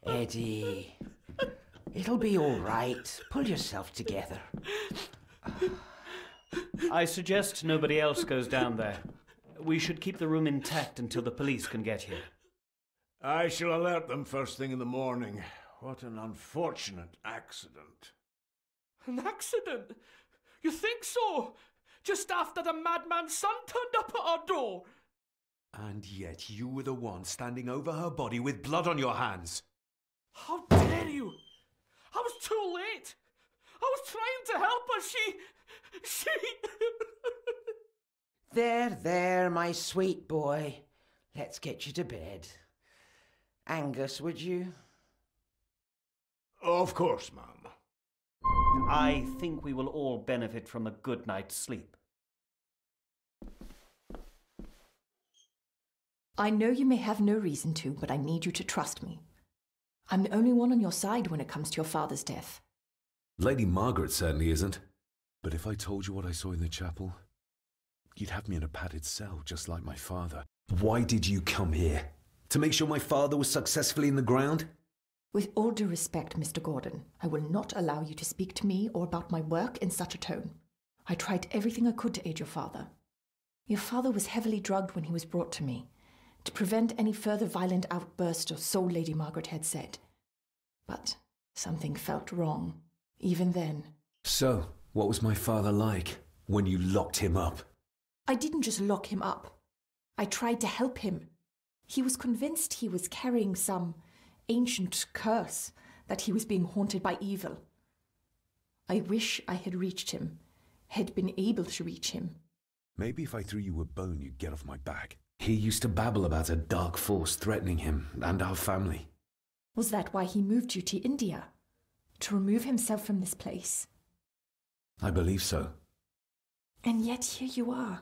Eddie, it'll be all right. Pull yourself together. I suggest nobody else goes down there. We should keep the room intact until the police can get here. I shall alert them first thing in the morning. What an unfortunate accident. An accident? You think so? Just after the madman's son turned up at our door? And yet you were the one standing over her body with blood on your hands. How dare you! I was too late! I was trying to help her, she... There, my sweet boy. Let's get you to bed. Angus, would you? Of course, ma'am. I think we will all benefit from a good night's sleep. I know you may have no reason to, but I need you to trust me. I'm the only one on your side when it comes to your father's death. Lady Margaret certainly isn't. But if I told you what I saw in the chapel, you'd have me in a padded cell, just like my father. Why did you come here? To make sure my father was successfully in the ground? With all due respect, Mr. Gordon, I will not allow you to speak to me or about my work in such a tone. I tried everything I could to aid your father. Your father was heavily drugged when he was brought to me, to prevent any further violent outburst, or so Lady Margaret had said. But something felt wrong, even then. So, what was my father like when you locked him up? I didn't just lock him up. I tried to help him. He was convinced he was carrying some ancient curse, that he was being haunted by evil. I wish I had reached him, had been able to reach him. Maybe if I threw you a bone, you'd get off my back. He used to babble about a dark force threatening him and our family. Was that why he moved you to India? To remove himself from this place? I believe so. And yet here you are,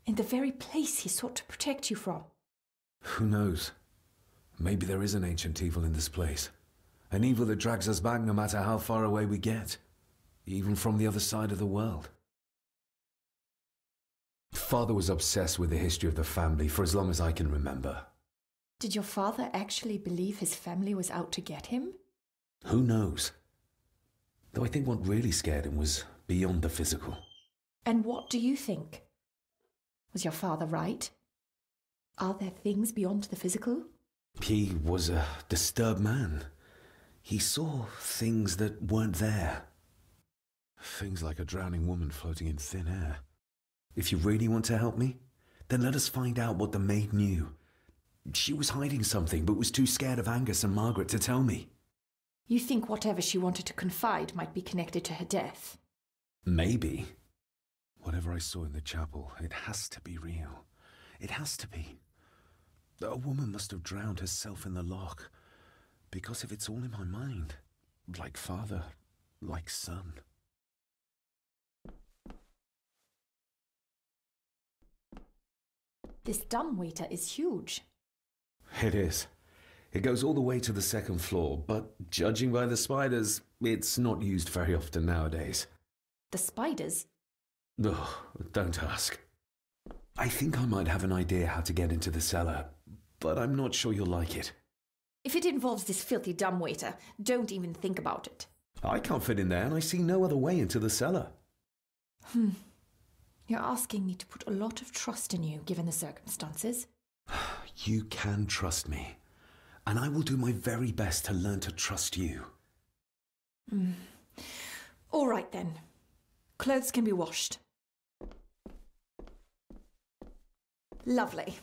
in the very place he sought to protect you from. Who knows? Maybe there is an ancient evil in this place. An evil that drags us back no matter how far away we get. Even from the other side of the world. Father was obsessed with the history of the family for as long as I can remember. Did your father actually believe his family was out to get him? Who knows? Though I think what really scared him was beyond the physical. And what do you think? Was your father right? Are there things beyond the physical? He was a disturbed man. He saw things that weren't there. Things like a drowning woman floating in thin air. If you really want to help me, then let us find out what the maid knew. She was hiding something, but was too scared of Angus and Margaret to tell me. You think whatever she wanted to confide might be connected to her death? Maybe. Whatever I saw in the chapel, it has to be real. It has to be. A woman must have drowned herself in the loch. Because if it's all in my mind, like father, like son. This dumbwaiter is huge. It is. It goes all the way to the second floor, but judging by the spiders, it's not used very often nowadays. The spiders? Ugh, don't ask. I think I might have an idea how to get into the cellar, but I'm not sure you'll like it. If it involves this filthy dumbwaiter, don't even think about it. I can't fit in there, and I see no other way into the cellar. You're asking me to put a lot of trust in you, given the circumstances. You can trust me, and I will do my very best to learn to trust you. All right, then. Clothes can be washed. Lovely.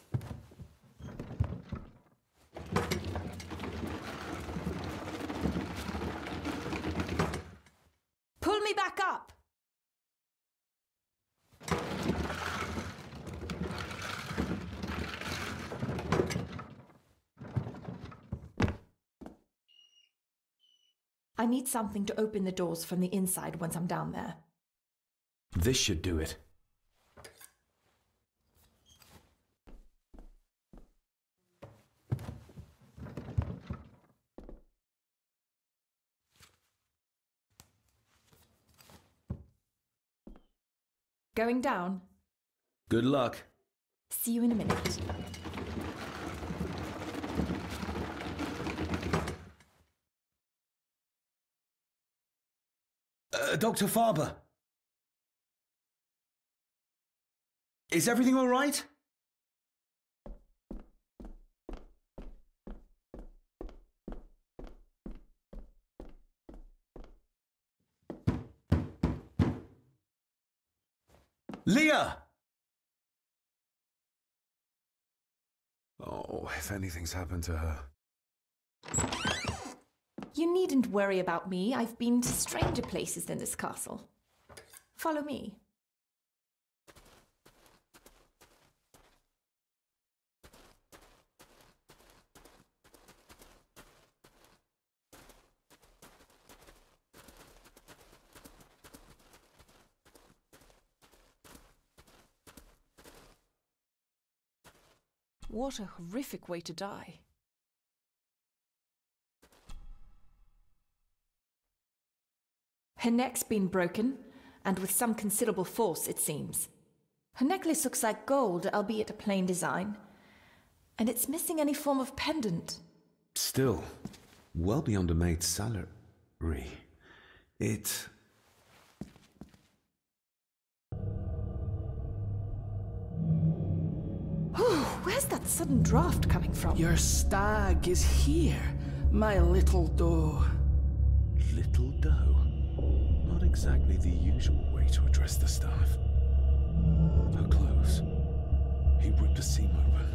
Pull me back up! I need something to open the doors from the inside once I'm down there. This should do it. Going down? Good luck. See you in a minute. Dr. Farber. Is everything all right? Leah! Oh, if anything's happened to her. You needn't worry about me. I've been to stranger places than this castle. Follow me. What a horrific way to die. Her neck's been broken, and with some considerable force, it seems. Her necklace looks like gold, albeit a plain design, and it's missing any form of pendant. Still, well beyond a maid's salary. It... Where's that sudden draft coming from? Your stag is here, my little doe. Little doe? Not exactly the usual way to address the staff. Her clothes. He ripped a seam open.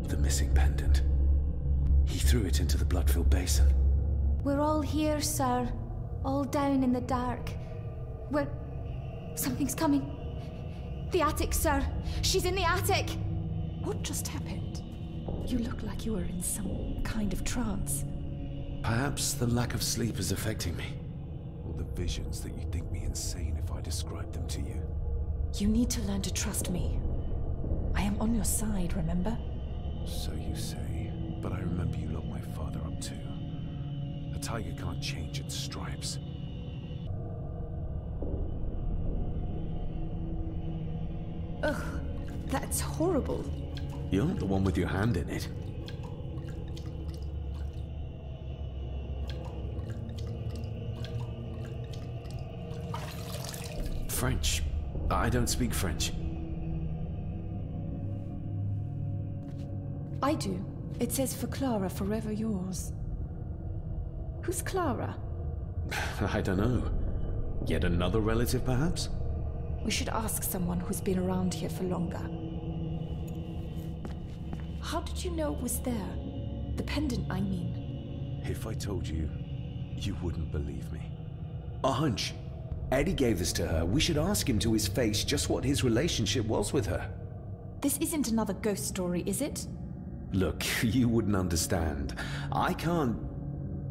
The missing pendant. He threw it into the blood-filled basin. We're all here, sir. All down in the dark. Something's coming. The attic, sir. She's in the attic. What just happened? You look like you were in some kind of trance. Perhaps the lack of sleep is affecting me. Or the visions that you'd think me insane if I described them to you? You need to learn to trust me. I am on your side, remember? So you say, but I remember you locked my father up too. A tiger can't change its stripes. Ugh, that's horrible. You're not the one with your hand in it. French. I don't speak French. I do. It says for Clara, forever yours. Who's Clara? I don't know. Yet another relative, perhaps? We should ask someone who's been around here for longer. How did you know it was there? The pendant, I mean. If I told you, you wouldn't believe me. A hunch. Eddie gave this to her. We should ask him to his face just what his relationship was with her. This isn't another ghost story, is it? Look, you wouldn't understand. I can't...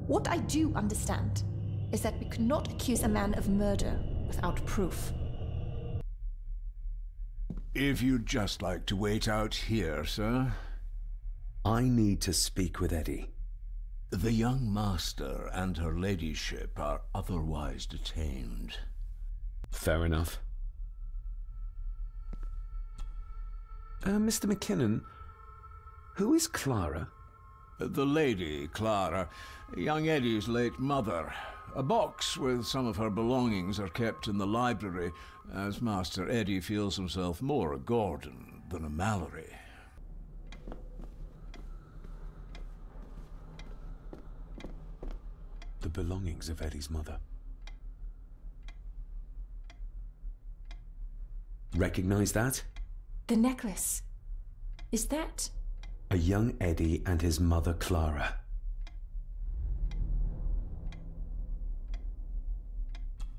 What I do understand is that we could not accuse a man of murder without proof. If you'd just like to wait out here, sir. I need to speak with Eddie. The young master and her ladyship are otherwise detained. Fair enough. Mr. McKinnon, who is Clara? The lady, Clara, young Eddie's late mother. A box with some of her belongings are kept in the library, as Master Eddie feels himself more a Gordon than a Mallory. The belongings of Eddie's mother. Recognize that? The necklace. Is that... A young Eddie and his mother Clara.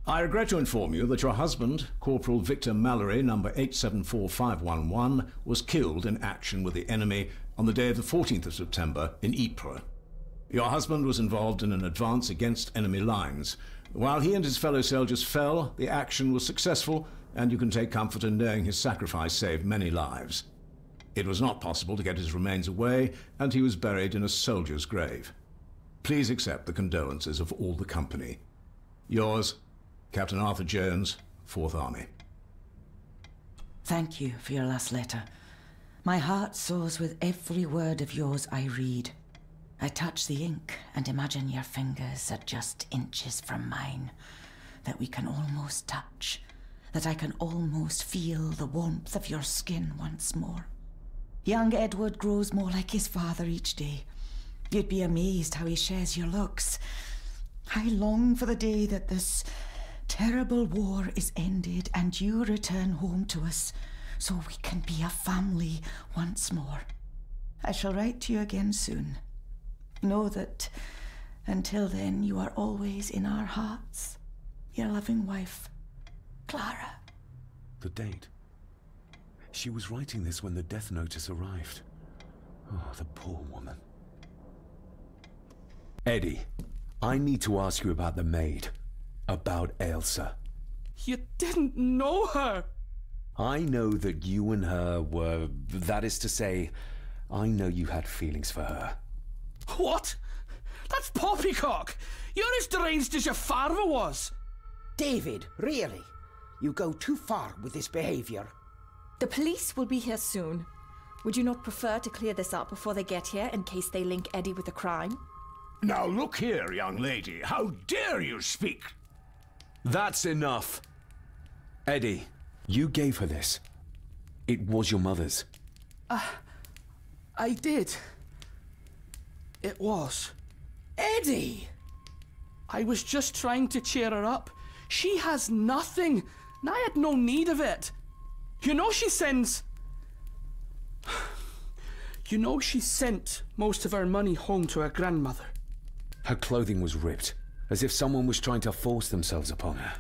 I regret to inform you that your husband, Corporal Victor Mallory, number 874511, was killed in action with the enemy on the day of the 14th of September in Ypres. Your husband was involved in an advance against enemy lines. While he and his fellow soldiers fell, the action was successful, and you can take comfort in knowing his sacrifice saved many lives. It was not possible to get his remains away, and he was buried in a soldier's grave. Please accept the condolences of all the company. Yours, Captain Arthur Jones, 4th Army. Thank you for your last letter. My heart soars with every word of yours I read. I touch the ink and imagine your fingers are just inches from mine, that we can almost touch, that I can almost feel the warmth of your skin once more. Young Edward grows more like his father each day. You'd be amazed how he shares your looks. I long for the day that this terrible war is ended and you return home to us, so we can be a family once more. I shall write to you again soon. Know that until then you are always in our hearts. Your loving wife, Clara. The date. She was writing this when the death notice arrived. Oh, the poor woman. Eddie, I need to ask you about the maid. About Ailsa. You didn't know her! I know that you and her were... That is to say, I know you had feelings for her. What? That's poppycock! You're as deranged as your father was! David, really? You go too far with this behavior. The police will be here soon. Would you not prefer to clear this up before they get here, in case they link Eddie with the crime? Now look here, young lady. How dare you speak? That's enough. Eddie, you gave her this. It was your mother's. I did. It was. Eddie! I was just trying to cheer her up. She has nothing, and I had no need of it. You know she sends... You know she sent most of her money home to her grandmother. Her clothing was ripped, as if someone was trying to force themselves upon her.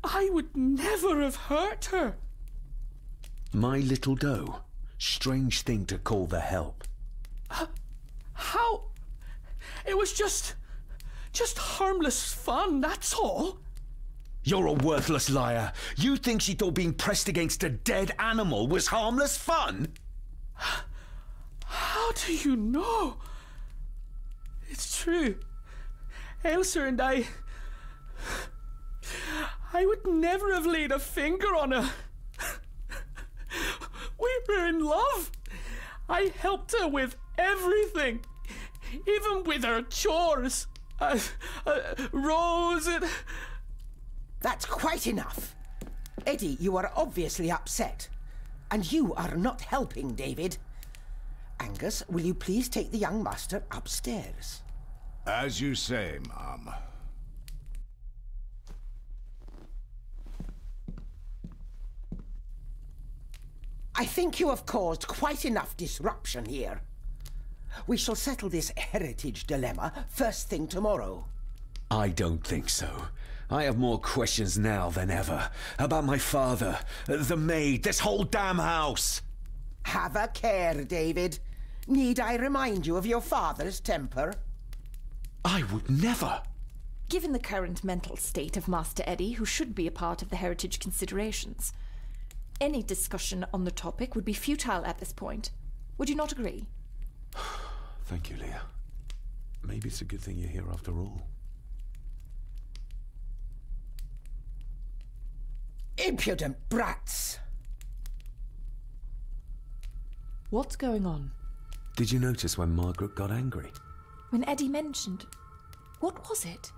I would never have hurt her. My little doe. Strange thing to call the help. How? It was just harmless fun, that's all. You're a worthless liar. You think she thought being pressed against a dead animal was harmless fun? How do you know? It's true. Elsa and I would never have laid a finger on her. We were in love. I helped her with everything, even with her chores. Rose and... That's quite enough. Eddie, you are obviously upset. And you are not helping, David. Angus, will you please take the young master upstairs? As you say, Mum. I think you have caused quite enough disruption here. We shall settle this heritage dilemma first thing tomorrow. I don't think so. I have more questions now than ever. About my father, the maid, this whole damn house. Have a care, David. Need I remind you of your father's temper? I would never. Given the current mental state of Master Eddie, who should be a part of the heritage considerations, any discussion on the topic would be futile at this point. Would you not agree? Thank you, Leah. Maybe it's a good thing you're here after all. Impudent brats! What's going on? Did you notice when Margaret got angry? When Eddie mentioned... What was it?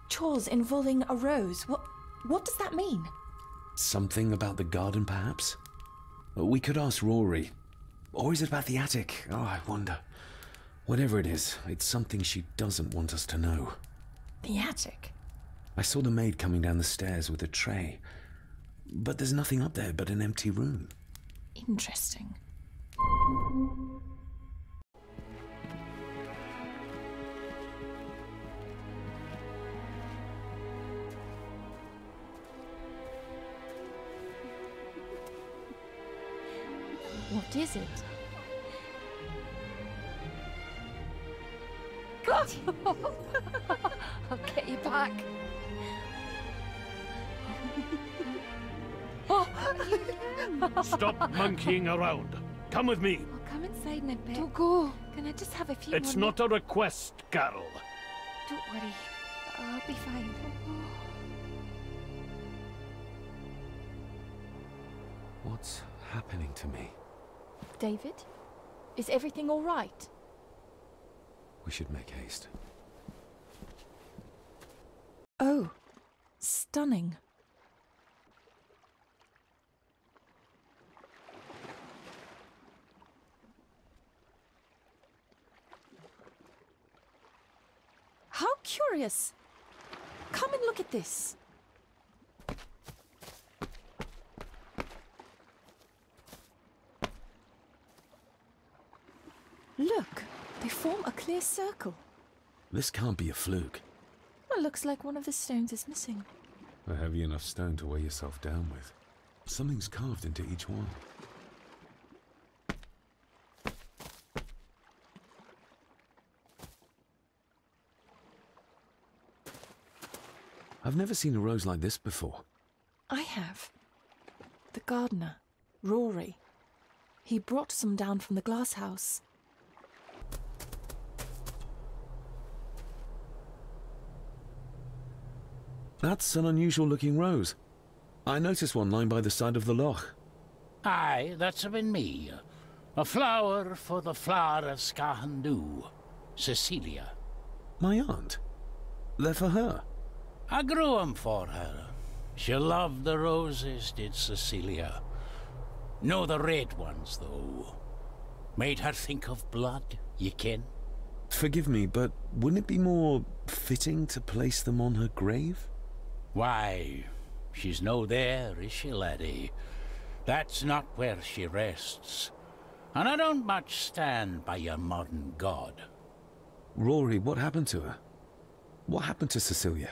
Chores involving a rose. What does that mean? Something about the garden, perhaps? We could ask Rory. Or is it about the attic? Oh, I wonder. Whatever it is, it's something she doesn't want us to know. The attic? I saw the maid coming down the stairs with a tray. But there's nothing up there but an empty room. Interesting. What is it? I'll get you back. Stop monkeying around. Come with me. I'll come inside in a bit. Don't go. Can I just have a few It's more not a request, Carol. Don't worry. I'll be fine. What's happening to me? David? Is everything all right? We should make haste. Oh, stunning. How curious. Come and look at this. Look, they form a clear circle. This can't be a fluke. Well, looks like one of the stones is missing. A heavy enough stone to weigh yourself down with. Something's carved into each one. I've never seen a rose like this before. I have. The gardener, Rory. He brought some down from the glass house. That's an unusual looking rose. I noticed one lying by the side of the loch. Aye, that's been me. A flower for the flower of Scahandoo, Cecilia. My aunt? They're for her? I grew 'em for her. She loved the roses, did Cecilia. No the red ones, though. Made her think of blood, ye ken. Forgive me, but wouldn't it be more fitting to place them on her grave? Why, she's no there, is she, laddie? That's not where she rests. And I don't much stand by your modern god. Rory, what happened to her? What happened to Cecilia?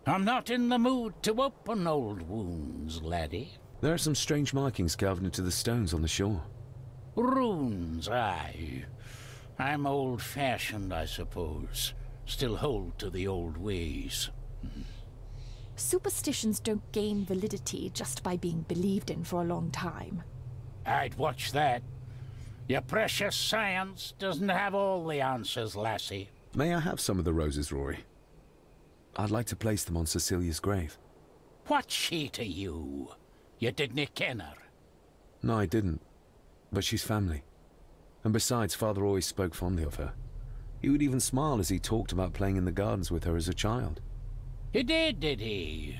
I'm not in the mood to open old wounds, laddie. There are some strange markings carved into the stones on the shore. Runes, aye. I'm old-fashioned, I suppose. Still hold to the old ways. Superstitions don't gain validity just by being believed in for a long time. I'd watch that. Your precious science doesn't have all the answers, lassie. May I have some of the roses, Rory? I'd like to place them on Cecilia's grave. What's she to you? You didn't ken her. No, I didn't. But she's family. And besides, Father always spoke fondly of her. He would even smile as he talked about playing in the gardens with her as a child. He did he?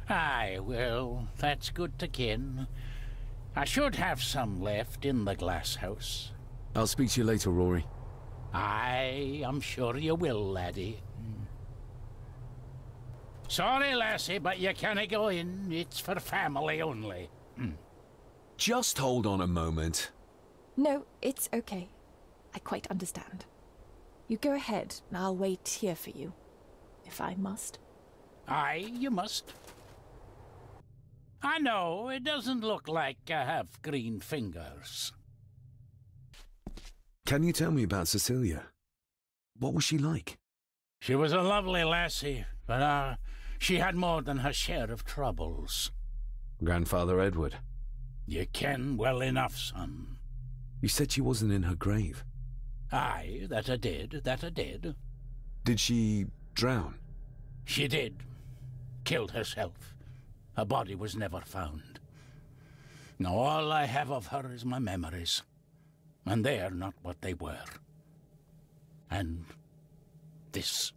Aye, well, that's good to ken. I should have some left in the glass house. I'll speak to you later, Rory. Aye, I'm sure you will, laddie. Sorry, lassie, but you can't go in. It's for family only. Just hold on a moment. No, it's okay. I quite understand. You go ahead, and I'll wait here for you, if I must. Aye, you must. I know, it doesn't look like I have green fingers. Can you tell me about Cecilia? What was she like? She was a lovely lassie, but she had more than her share of troubles. Grandfather Edward? You ken well enough, son. You said she wasn't in her grave. Aye, that I did. Did she drown? She did. Killed herself. Her body was never found. Now all I have of her is my memories. And they are not what they were. And this.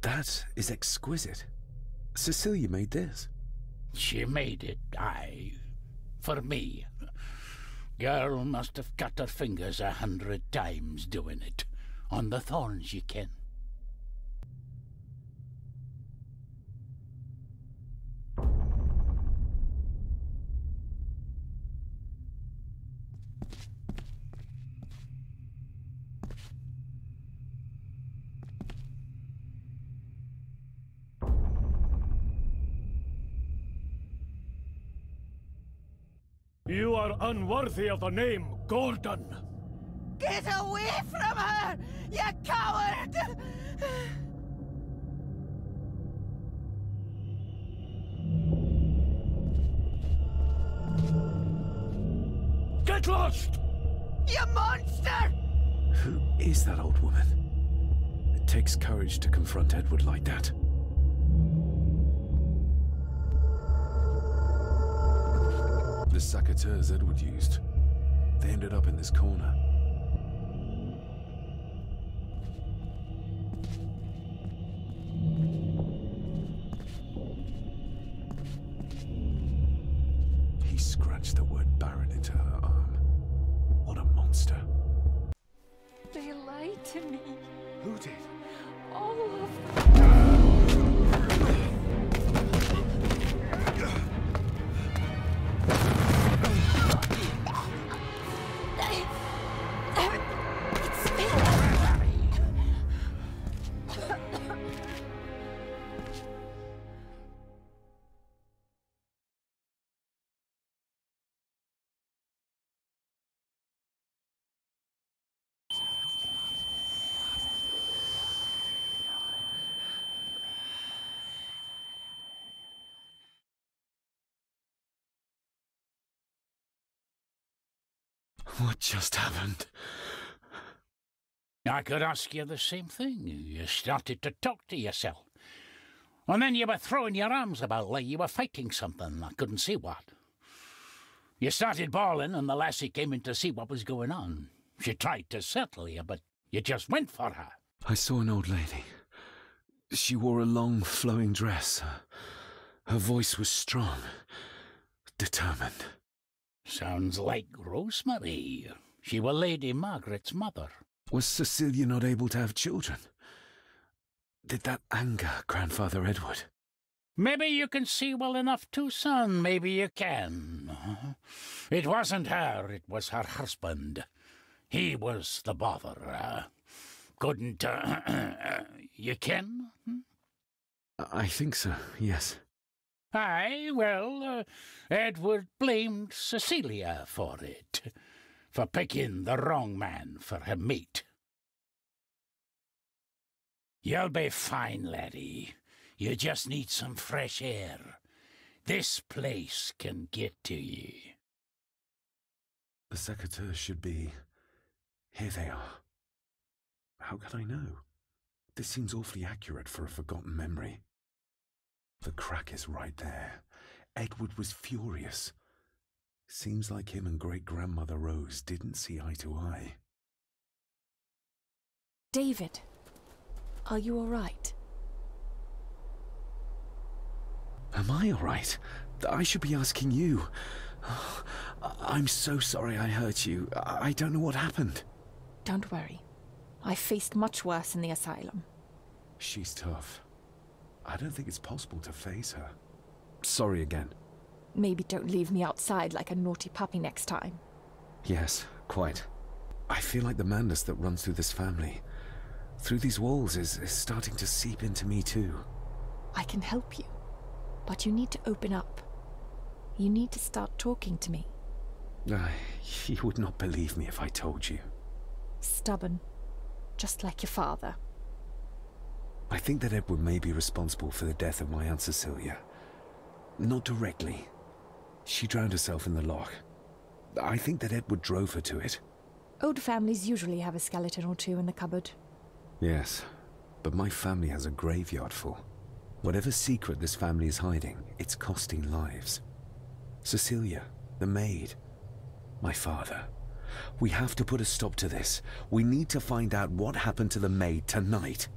That is exquisite. Cecilia made this. She made it, aye. For me. Girl must have cut her fingers 100 times doing it. On the thorns, you ken. You are unworthy of the name Gordon. Get away from her, you coward! Get lost! You monster! Who is that old woman? It takes courage to confront Edward like that. The secateurs Edward used. They ended up in this corner. He scratched the word Baron into her arm. What a monster. They lied to me. Who did? All of them. What just happened? I could ask you the same thing. You started to talk to yourself. And then you were throwing your arms about like you were fighting something. I couldn't see what. You started bawling and the lassie came in to see what was going on. She tried to settle you, but you just went for her. I saw an old lady. She wore a long, flowing dress. Her voice was strong, determined. Sounds like Rosemary. She were Lady Margaret's mother. Was Cecilia not able to have children? Did that anger Grandfather Edward? Maybe you can see well enough too, son. Maybe you can. It wasn't her, it was her husband. He was the bother. Couldn't, you ken? I think so, yes. Aye, well, Edward blamed Cecilia for it. For picking the wrong man for her mate. You'll be fine, laddie. You just need some fresh air. This place can get to you. The secateurs should be... Here they are. How could I know? This seems awfully accurate for a forgotten memory. The crack is right there. Edward was furious. Seems like him and great-grandmother Rose didn't see eye to eye. David, are you all right? Am I all right? I should be asking you. Oh, I'm so sorry I hurt you. I don't know what happened. Don't worry. I faced much worse in the asylum. She's tough. I don't think it's possible to face her. Sorry again. Maybe don't leave me outside like a naughty puppy next time. Yes, quite. I feel like the madness that runs through this family, through these walls, is starting to seep into me too. I can help you, but you need to open up. You need to start talking to me. You would not believe me if I told you. Stubborn, just like your father. I think that Edward may be responsible for the death of my Aunt Cecilia. Not directly. She drowned herself in the loch. I think that Edward drove her to it. Old families usually have a skeleton or two in the cupboard. Yes, but my family has a graveyard full. Whatever secret this family is hiding, it's costing lives. Cecilia, the maid, my father. We have to put a stop to this. We need to find out what happened to the maid tonight.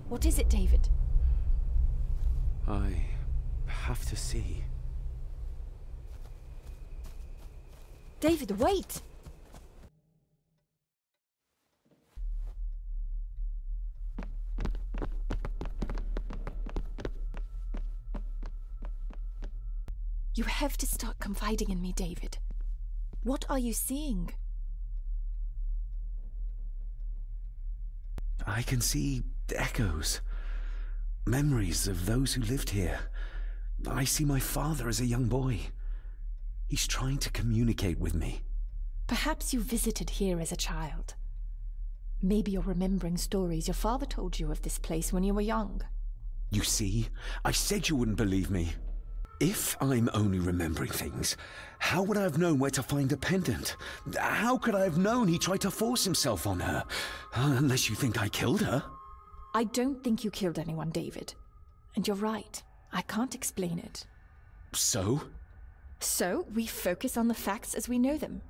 What is it, David? I have to see. David, wait! You have to start confiding in me, David. What are you seeing? I can see echoes. Memories of those who lived here. I see my father as a young boy. He's trying to communicate with me. Perhaps you visited here as a child. Maybe you're remembering stories your father told you of this place when you were young. You see? I said you wouldn't believe me. If I'm only remembering things, how would I have known where to find a pendant? How could I have known he tried to force himself on her? Unless you think I killed her. I don't think you killed anyone, David. And you're right. I can't explain it. So? So, we focus on the facts as we know them.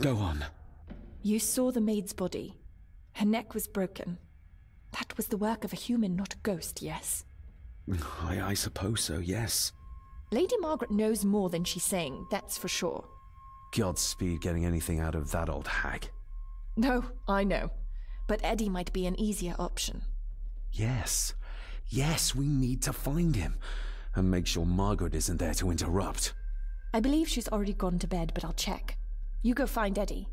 Go on. You saw the maid's body. Her neck was broken. That was the work of a human, not a ghost, yes? I suppose so, yes. Lady Margaret knows more than she's saying, that's for sure. Godspeed getting anything out of that old hag. No, I know. But Eddie might be an easier option. Yes. Yes, we need to find him. And make sure Margaret isn't there to interrupt. I believe she's already gone to bed, but I'll check. You go find Eddie.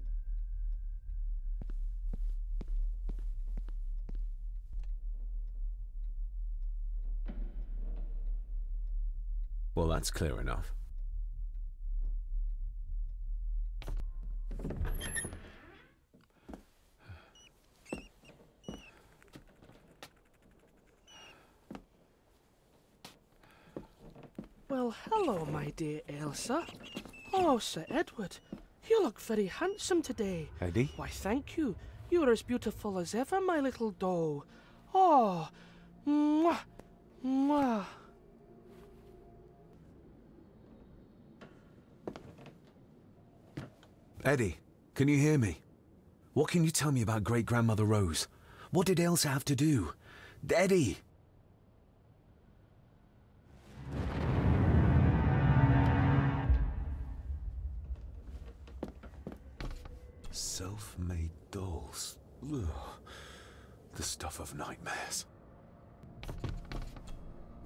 Well, that's clear enough. Well, hello, my dear Elsa. Oh, Sir Edward, you look very handsome today. Eddie? Why, thank you. You're as beautiful as ever, my little doll. Oh, mwah, mwah. Eddie, can you hear me? What can you tell me about great-grandmother Rose? What did Elsa have to do? Eddie! Self-made dolls. Ugh. The stuff of nightmares.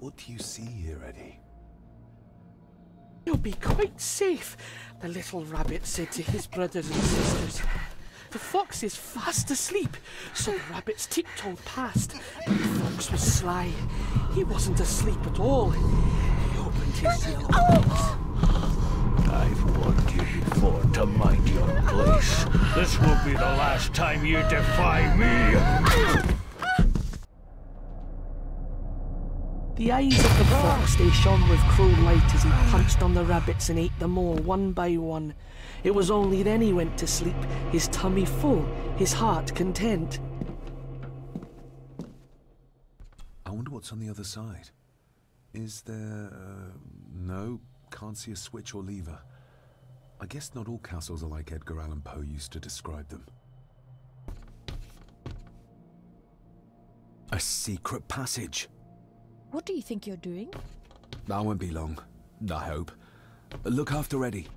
What do you see here, Eddie? You'll be quite safe, the little rabbit said to his brothers and sisters. The fox is fast asleep, so the rabbits tiptoed past. But the fox was sly. He wasn't asleep at all. He opened his yellow eyes. I've warned you before. afford to mind your place. This will be the last time you defy me. The eyes of the fox, they shone with cruel light as he punched on the rabbits and ate them all one by one. It was only then he went to sleep, his tummy full, his heart content. I wonder what's on the other side. Is there... no, can't see a switch or lever. I guess not all castles are like Edgar Allan Poe used to describe them. A secret passage. What do you think you're doing? I won't be long, I hope. Look after Eddie.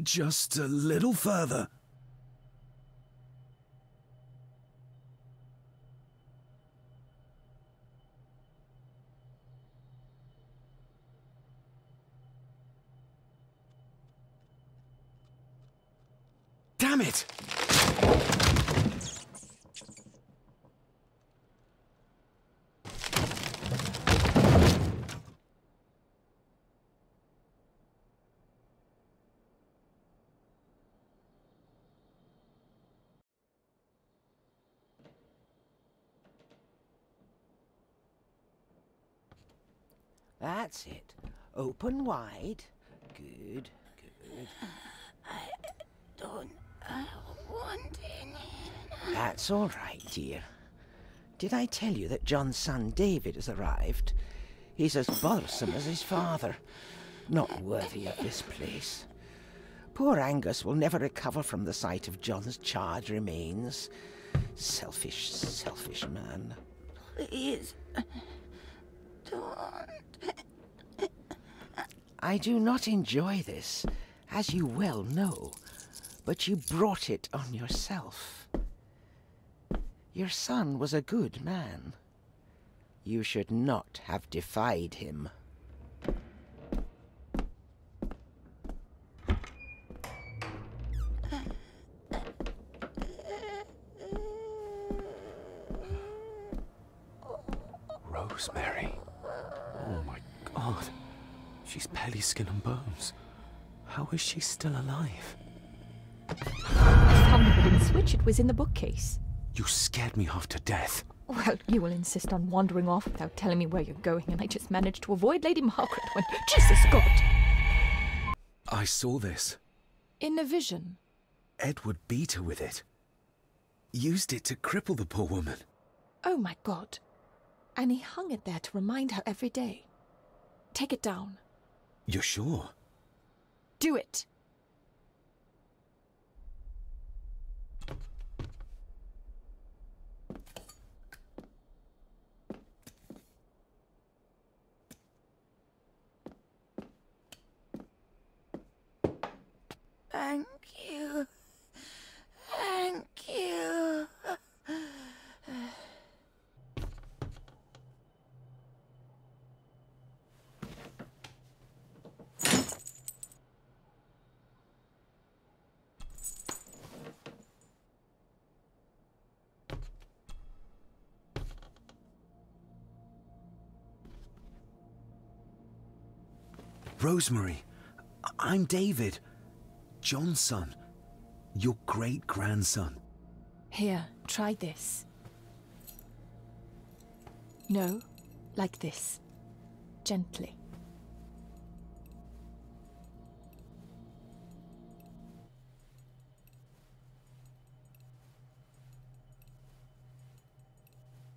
Just a little further. Damn it! That's it. Open wide. Good, good. I don't want any. That's all right, dear. Did I tell you that John's son David has arrived? He's as bothersome as his father. Not worthy of this place. Poor Angus will never recover from the sight of John's charred remains. Selfish, selfish man. Please, don't. I do not enjoy this, as you well know, but you brought it on yourself. Your son was a good man. You should not have defied him. Rosemary. Oh my God. She's barely skin and bones. How is she still alive? I found the wooden switch. It was in the bookcase. You scared me half to death. Well, you will insist on wandering off without telling me where you're going, and I just managed to avoid Lady Margaret when... Jesus God! I saw this. In a vision. Edward beat her with it. Used it to cripple the poor woman. Oh my God. And he hung it there to remind her every day. Take it down. You're sure? Do it. Thank you. Thank you. Rosemary, I'm David. John's son. Your great-grandson. Here, try this. No, like this. Gently.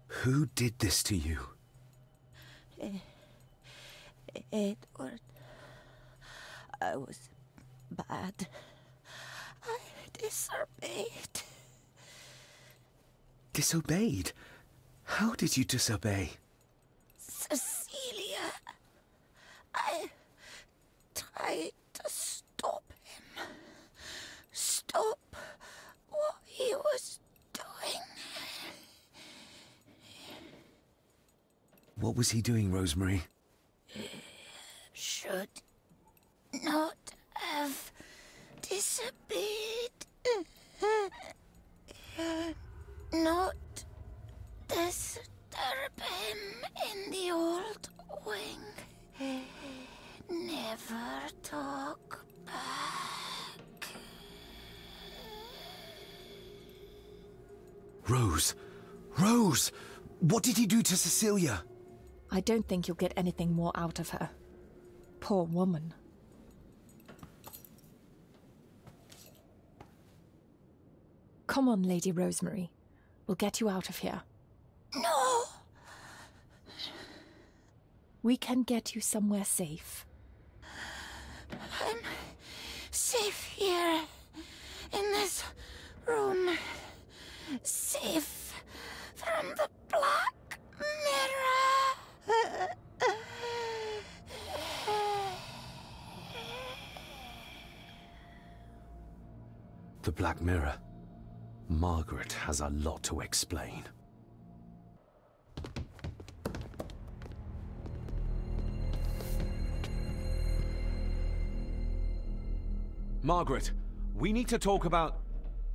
Who did this to you? Edward. I was bad. I disobeyed. Disobeyed? How did you disobey? Cecilia. I tried to stop him. Stop what he was doing. What was he doing, Rosemary? Should not have disobeyed. Not never talk back. Rose! Rose! What did he do to Cecilia? I don't think you'll get anything more out of her. Poor woman. Come on, Lady Rosemary. We'll get you out of here. No! We can get you somewhere safe. I'm safe here, in this room. Safe from the Black Mirror. The Black Mirror. Margaret has a lot to explain. Margaret, we need to talk about...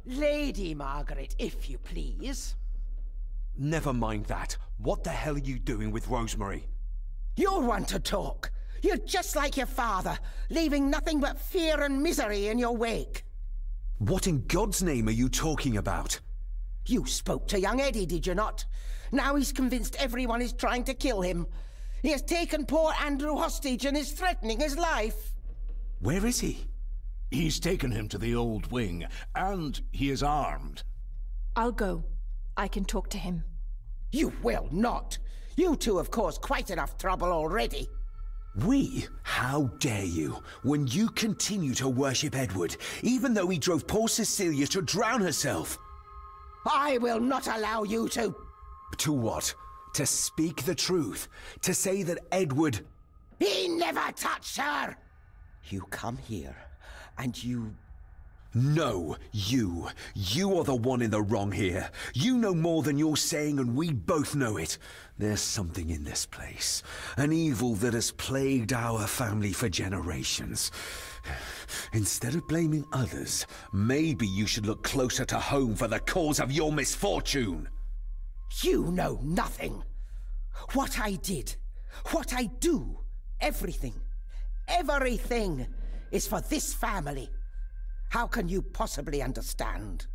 Lady Margaret, if you please. Never mind that. What the hell are you doing with Rosemary? You're one to talk. You're just like your father, leaving nothing but fear and misery in your wake. What in God's name are you talking about? You spoke to young Eddie, did you not? Now he's convinced everyone is trying to kill him. He has taken poor Andrew hostage and is threatening his life. Where is he? He's taken him to the old wing, and he is armed. I'll go. I can talk to him. You will not. You two have caused quite enough trouble already. We? How dare you, when you continue to worship Edward, even though he drove poor Cecilia to drown herself? I will not allow you to... To what? To speak the truth? To say that Edward... He never touched her! You come here, and you... No, you. You are the one in the wrong here. You know more than you're saying, and we both know it. There's something in this place. An evil that has plagued our family for generations. Instead of blaming others, maybe you should look closer to home for the cause of your misfortune. You know nothing. What I did, what I do, everything is for this family. How can you possibly understand?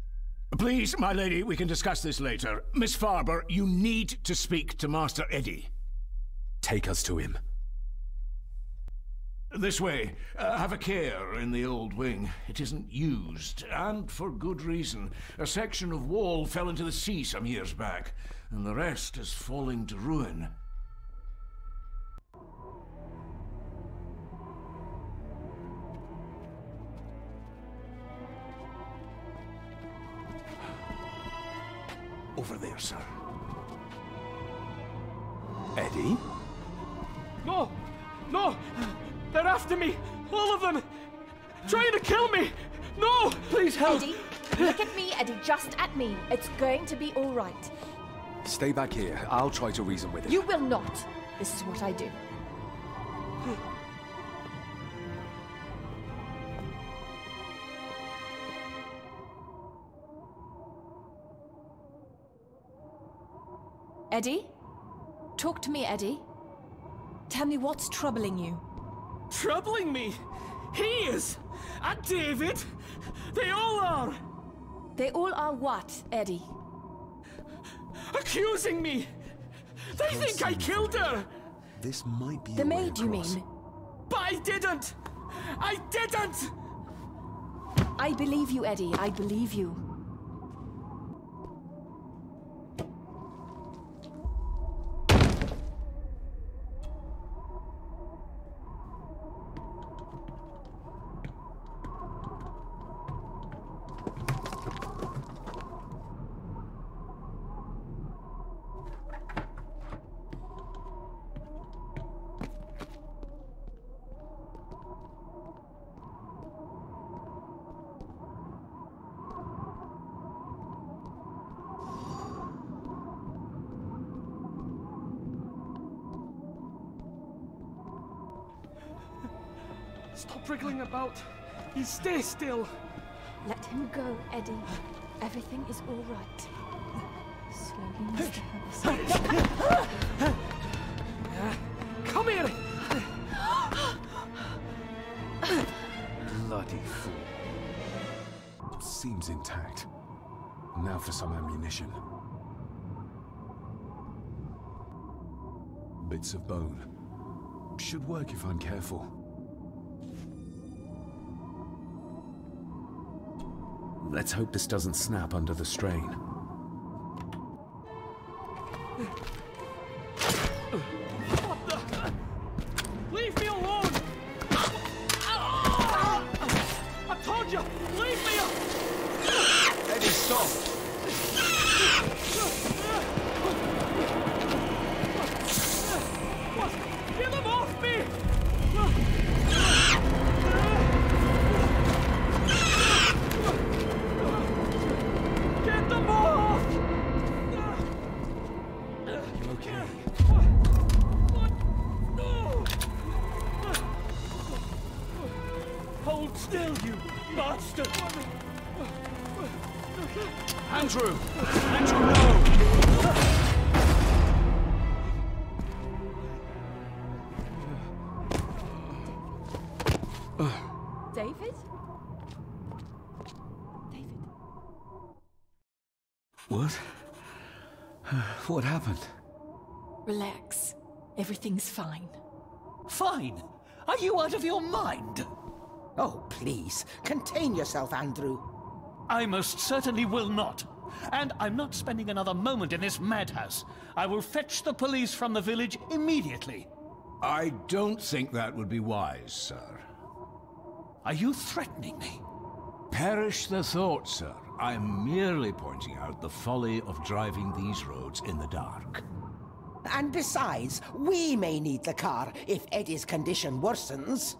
Please, my lady, we can discuss this later. Miss Farber, you need to speak to Master Eddie. Take us to him. This way. Have a care in the old wing. It isn't used, and for good reason. A section of wall fell into the sea some years back, and the rest is falling to ruin. Over there, sir. Eddie? No! No! They're after me! All of them! Trying to kill me! No! Please help! Eddie, look at me, Eddie, just at me. It's going to be all right. Stay back here. I'll try to reason with him. You will not. This is what I do. Eddie? Talk to me, Eddie. Tell me what's troubling you. Troubling me? He is! And David! They all are! They all are what, Eddie? Accusing me! They think I killed her! This might be the maid, you mean? But I didn't! I didn't! I believe you, Eddie. I believe you. Stop wriggling about. You stay still. Let him go, Eddie. Everything is all right. Slowly, Mr. Come here! Bloody fool. Seems intact. Now for some ammunition. Bits of bone. Should work if I'm careful. Let's hope this doesn't snap under the strain. What the? Leave me alone! I told you, leave me alone! Eddie, stop! What? Get them off me! Get them off! You okay? No! Hold still, you bastard! Andrew! Andrew, no! David? David? What? What happened? Relax. Everything's fine. Fine? Are you out of your mind? Oh, please, contain yourself, Andrew. I most certainly will not. And I'm not spending another moment in this madhouse. I will fetch the police from the village immediately. I don't think that would be wise, sir. Are you threatening me? Perish the thought, sir. I'm merely pointing out the folly of driving these roads in the dark. And besides, we may need the car if Eddie's condition worsens.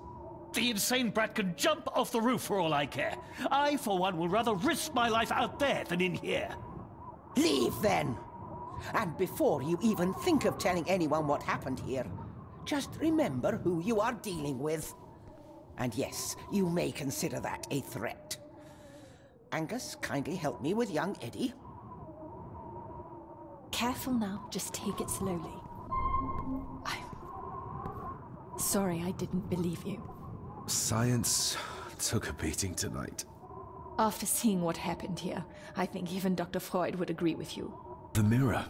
The insane brat can jump off the roof for all I care. I, for one, will rather risk my life out there than in here. Leave, then. And before you even think of telling anyone what happened here, just remember who you are dealing with. And yes, you may consider that a threat. Angus, kindly help me with young Eddie. Careful now, just take it slowly. I'm sorry I didn't believe you. Science took a beating tonight. After seeing what happened here, I think even Dr. Freud would agree with you. The mirror.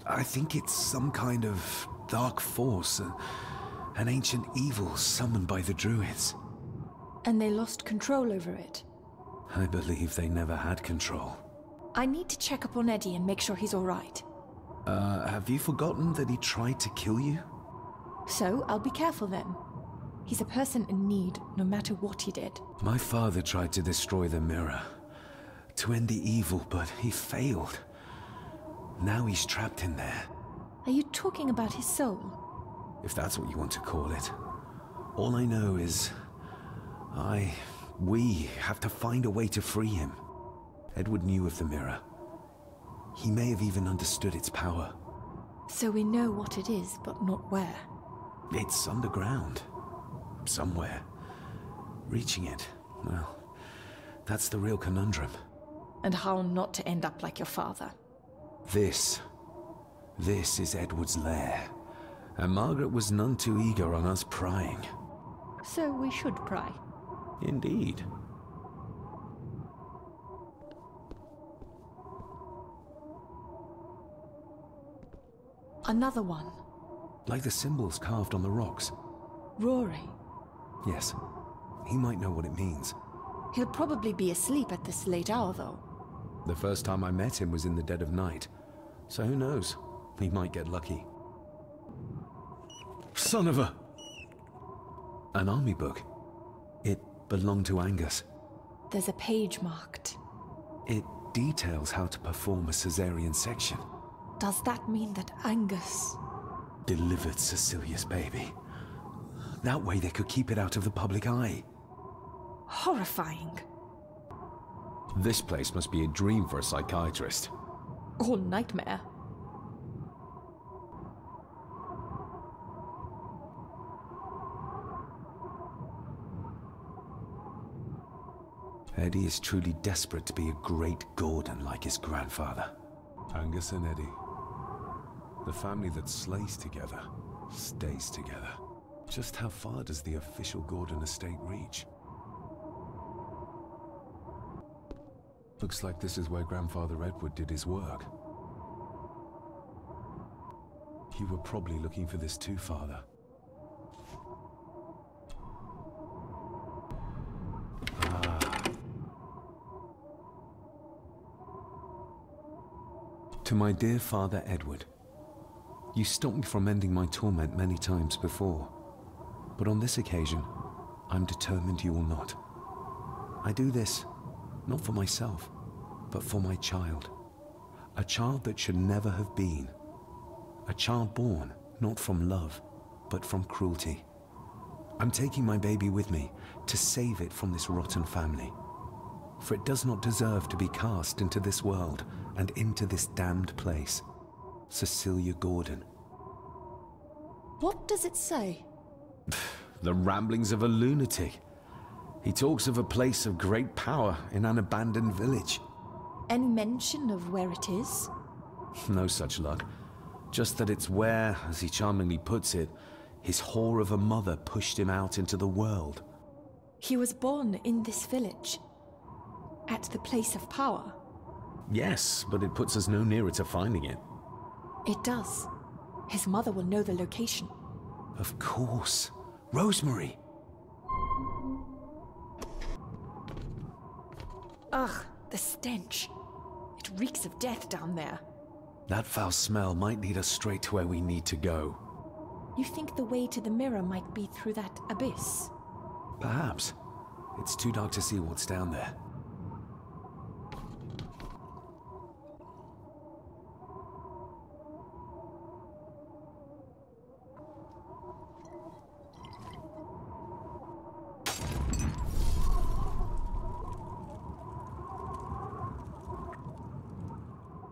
I think it's some kind of dark force, an ancient evil summoned by the druids. And they lost control over it. I believe they never had control. I need to check up on Eddie and make sure he's all right. Have you forgotten that he tried to kill you? So, I'll be careful then. He's a person in need, no matter what he did. My father tried to destroy the mirror, to end the evil, but he failed. Now he's trapped in there. Are you talking about his soul? If that's what you want to call it. All I know is... we have to find a way to free him. Edward knew of the mirror. He may have even understood its power. So we know what it is, but not where. It's underground. Somewhere. Reaching it, well, that's the real conundrum. And how not to end up like your father. This is Edward's lair. And Margaret was none too eager on us prying. So we should pry. Indeed. Another one. Like the symbols carved on the rocks. Rory. Yes. He might know what it means. He'll probably be asleep at this late hour, though. The first time I met him was in the dead of night. So who knows? He might get lucky. Son of a... An army book. It belonged to Angus. There's a page marked. It details how to perform a caesarean section. Does that mean that Angus... delivered Cecilia's baby? That way they could keep it out of the public eye. Horrifying. This place must be a dream for a psychiatrist. Or nightmare. Eddie is truly desperate to be a great Gordon like his grandfather. Angus and Eddie. The family that slays together, stays together. Just how far does the official Gordon estate reach? Looks like this is where Grandfather Edward did his work. You were probably looking for this too, Father. To my dear Father Edward, you stopped me from ending my torment many times before, but on this occasion, I'm determined you will not. I do this, not for myself, but for my child. A child that should never have been. A child born, not from love, but from cruelty. I'm taking my baby with me to save it from this rotten family. For it does not deserve to be cast into this world and into this damned place. Cecilia Gordon. What does it say? The ramblings of a lunatic. He talks of a place of great power in an abandoned village. Any mention of where it is? No such luck. Just that it's where, as he charmingly puts it, his whore of a mother pushed him out into the world. He was born in this village. At the place of power. Yes, but it puts us no nearer to finding it. It does. His mother will know the location. Of course. Rosemary! Ugh, the stench. It reeks of death down there. That foul smell might lead us straight to where we need to go. You think the way to the mirror might be through that abyss? Perhaps. It's too dark to see what's down there.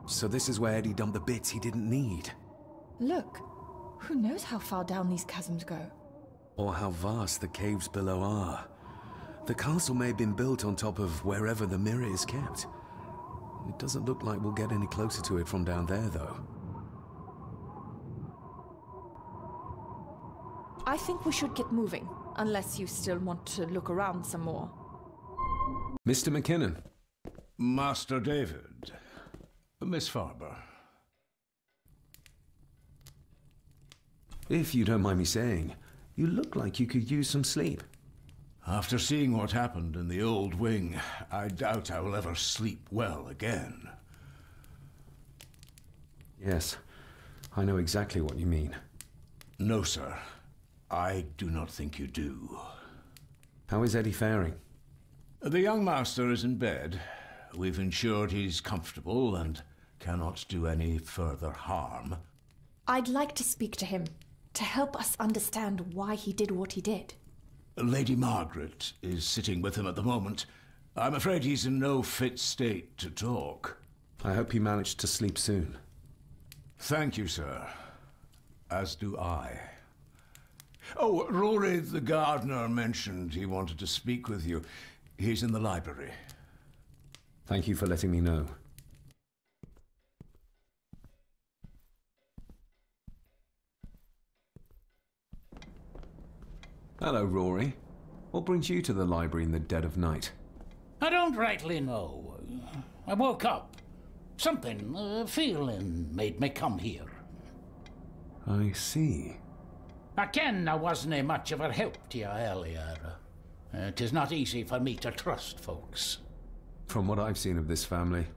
So this is where Eddie dumped the bits he didn't need. Look, who knows how far down these chasms go? Or how vast the caves below are. The castle may have been built on top of wherever the mirror is kept. It doesn't look like we'll get any closer to it from down there, though. I think we should get moving, unless you still want to look around some more. Mr. McKinnon. Master David. Miss Farber. If you don't mind me saying, you look like you could use some sleep. After seeing what happened in the old wing, I doubt I will ever sleep well again. Yes, I know exactly what you mean. No, sir. I do not think you do. How is Eddie faring? The young master is in bed. We've ensured he's comfortable and cannot do any further harm. I'd like to speak to him, to help us understand why he did what he did. Lady Margaret is sitting with him at the moment. I'm afraid he's in no fit state to talk. I hope you manage to sleep soon. Thank you, sir. As do I. Oh, Rory the gardener mentioned he wanted to speak with you. He's in the library. Thank you for letting me know. Hello, Rory. What brings you to the library in the dead of night? I don't rightly know. I woke up. Something, a feeling made me come here. I see. I ken I wasn't much of a help to you earlier. It is not easy for me to trust folks. From what I've seen of this family,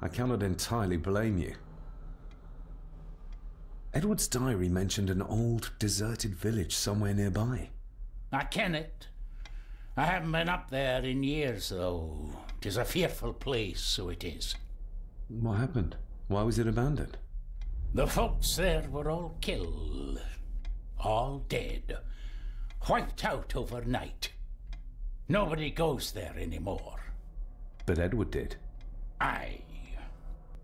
I cannot entirely blame you. Edward's diary mentioned an old, deserted village somewhere nearby. I ken it. I haven't been up there in years, though. 'Tis a fearful place, so it is. What happened? Why was it abandoned? The folks there were all killed. All dead. Wiped out overnight. Nobody goes there anymore. But Edward did. Aye.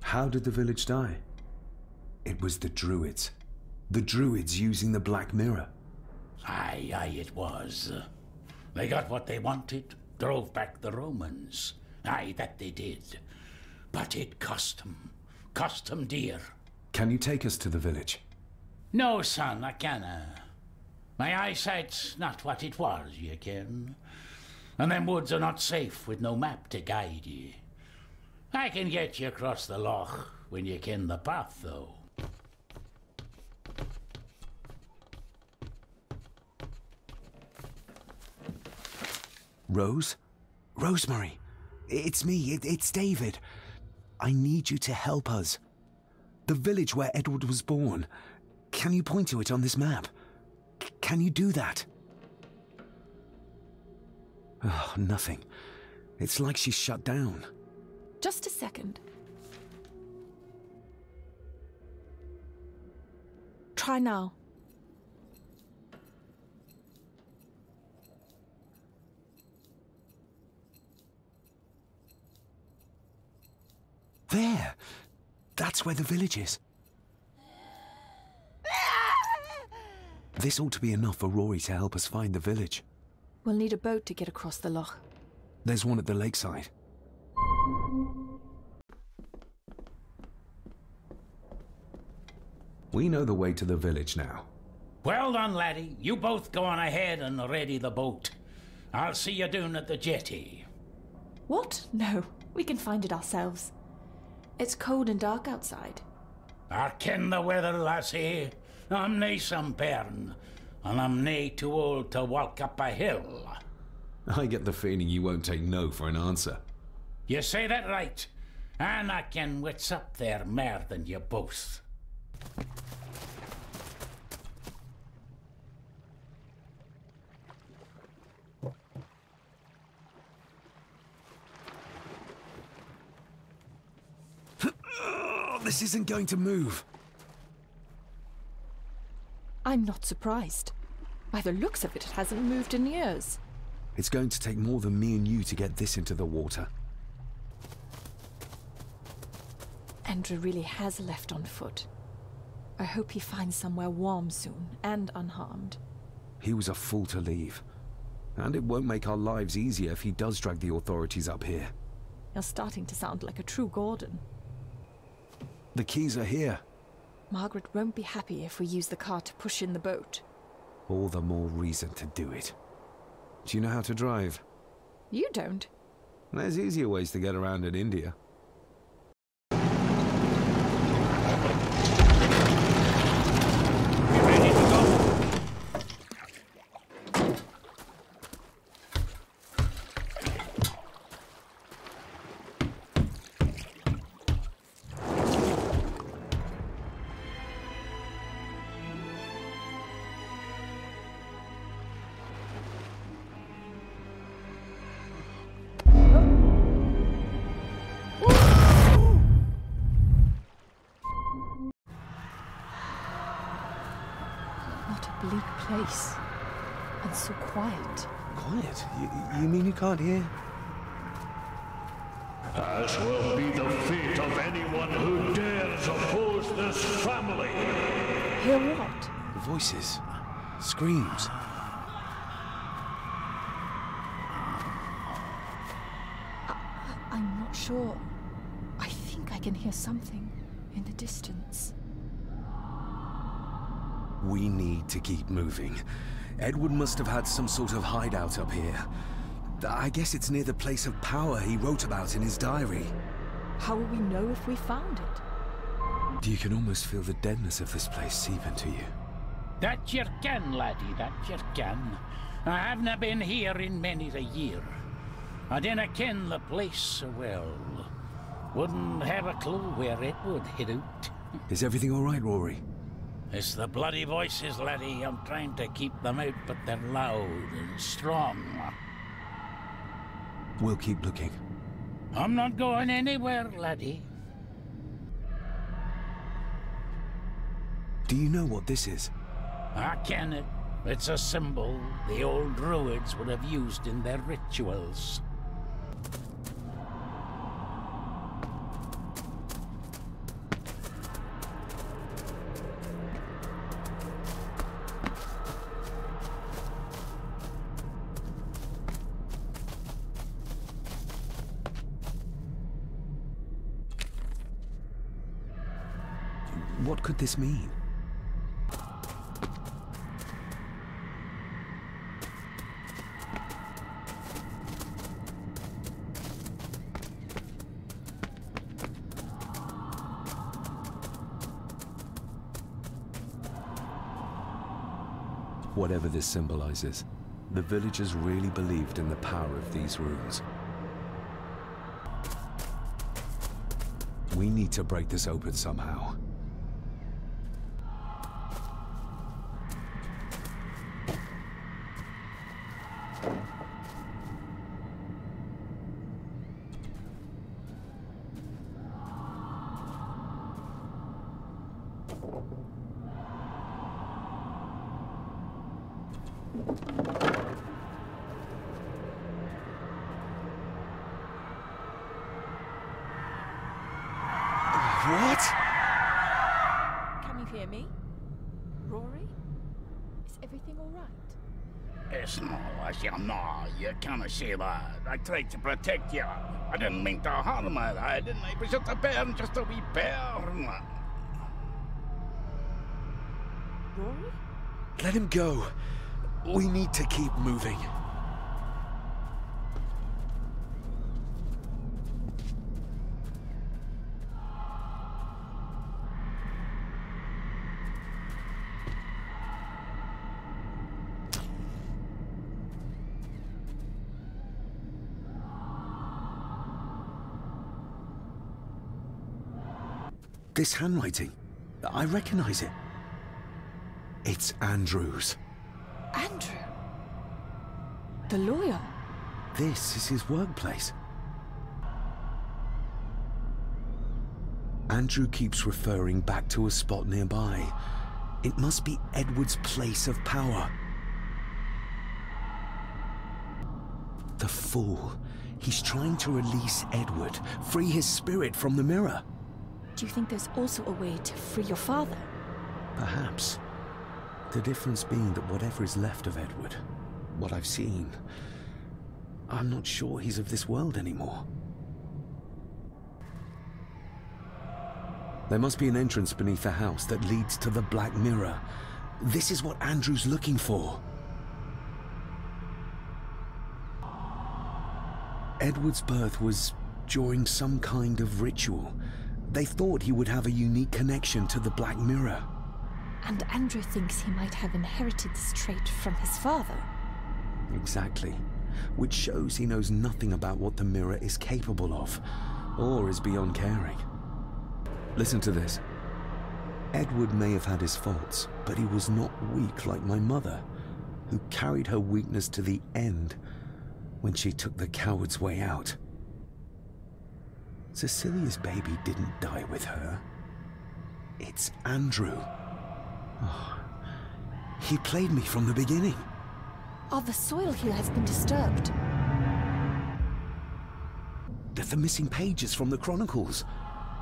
How did the village die? It was the Druids. The Druids using the Black Mirror. Aye, it was. They got what they wanted, drove back the Romans. Aye, that they did. But it cost them dear. Can you take us to the village? No, son, I canna. My eyesight's not what it was, ye ken. And them woods are not safe with no map to guide ye. I can get you across the loch when you ken the path, though. Rose? Rosemary! It's me, it's David. I need you to help us. The village where Edward was born. Can you point to it on this map? Can you do that? Oh, nothing. It's like she's shut down. Just a second. Try now. There! That's where the village is. This ought to be enough for Rory to help us find the village. We'll need a boat to get across the loch. There's one at the lakeside. We know the way to the village now. Well done, laddie. You both go on ahead and ready the boat. I'll see you down at the jetty. What? No, we can find it ourselves. It's cold and dark outside. I ken the weather, lassie. I'm nae some bairn, and I'm nae too old to walk up a hill. I get the feeling you won't take no for an answer. You say that right, and I ken what's up there mair than you both. This isn't going to move. I'm not surprised. By the looks of it, it hasn't moved in years. It's going to take more than me and you to get this into the water. Andrew really has left on foot. I hope he finds somewhere warm soon, and unharmed. He was a fool to leave. And it won't make our lives easier if he does drag the authorities up here. You're starting to sound like a true Gordon. The keys are here. Margaret won't be happy if we use the car to push in the boat. All the more reason to do it. Do you know how to drive? You don't. There's easier ways to get around in India. Bleak place. And so quiet. Quiet? You mean you can't hear? As will be the fate of anyone who dares oppose this family. Hear what? Voices. Screams. I'm not sure. I think I can hear something in the distance. We need to keep moving. Edward must have had some sort of hideout up here. I guess it's near the place of power he wrote about in his diary. How will we know if we found it? You can almost feel the deadness of this place seep into you. That you can, laddie, that you can. I haven't been here in many a year. I dinna ken the place so well. Wouldn't have a clue where it would hit out. Is everything all right, Rory? It's the bloody voices, laddie. I'm trying to keep them out, but they're loud and strong. We'll keep looking. I'm not going anywhere, laddie. Do you know what this is? I ken it. It's a symbol the old druids would have used in their rituals. What could this mean? Whatever this symbolizes, the villagers really believed in the power of these runes. We need to break this open somehow. What? Can you hear me? Rory? Is everything all right? It's no, as you know, you can't say that. I tried to protect you. I didn't mean to harm her. I didn't. It was just a burn, just a wee burn. Rory? Let him go. We need to keep moving. This handwriting, I recognize it. It's Andrew's. Andrew? The lawyer? This is his workplace. Andrew keeps referring back to a spot nearby. It must be Edward's place of power. The fool. He's trying to release Edward, free his spirit from the mirror. Do you think there's also a way to free your father? Perhaps. The difference being that whatever is left of Edward, what I've seen, I'm not sure he's of this world anymore. There must be an entrance beneath the house that leads to the Black Mirror. This is what Andrew's looking for. Edward's birth was during some kind of ritual. They thought he would have a unique connection to the Black Mirror. And Andrew thinks he might have inherited this trait from his father. Exactly. Which shows he knows nothing about what the mirror is capable of, or is beyond caring. Listen to this. Edward may have had his faults, but he was not weak like my mother, who carried her weakness to the end when she took the coward's way out. Cecilia's baby didn't die with her. It's Andrew. Oh, he played me from the beginning. Oh, the soil here has been disturbed. The missing pages from the Chronicles.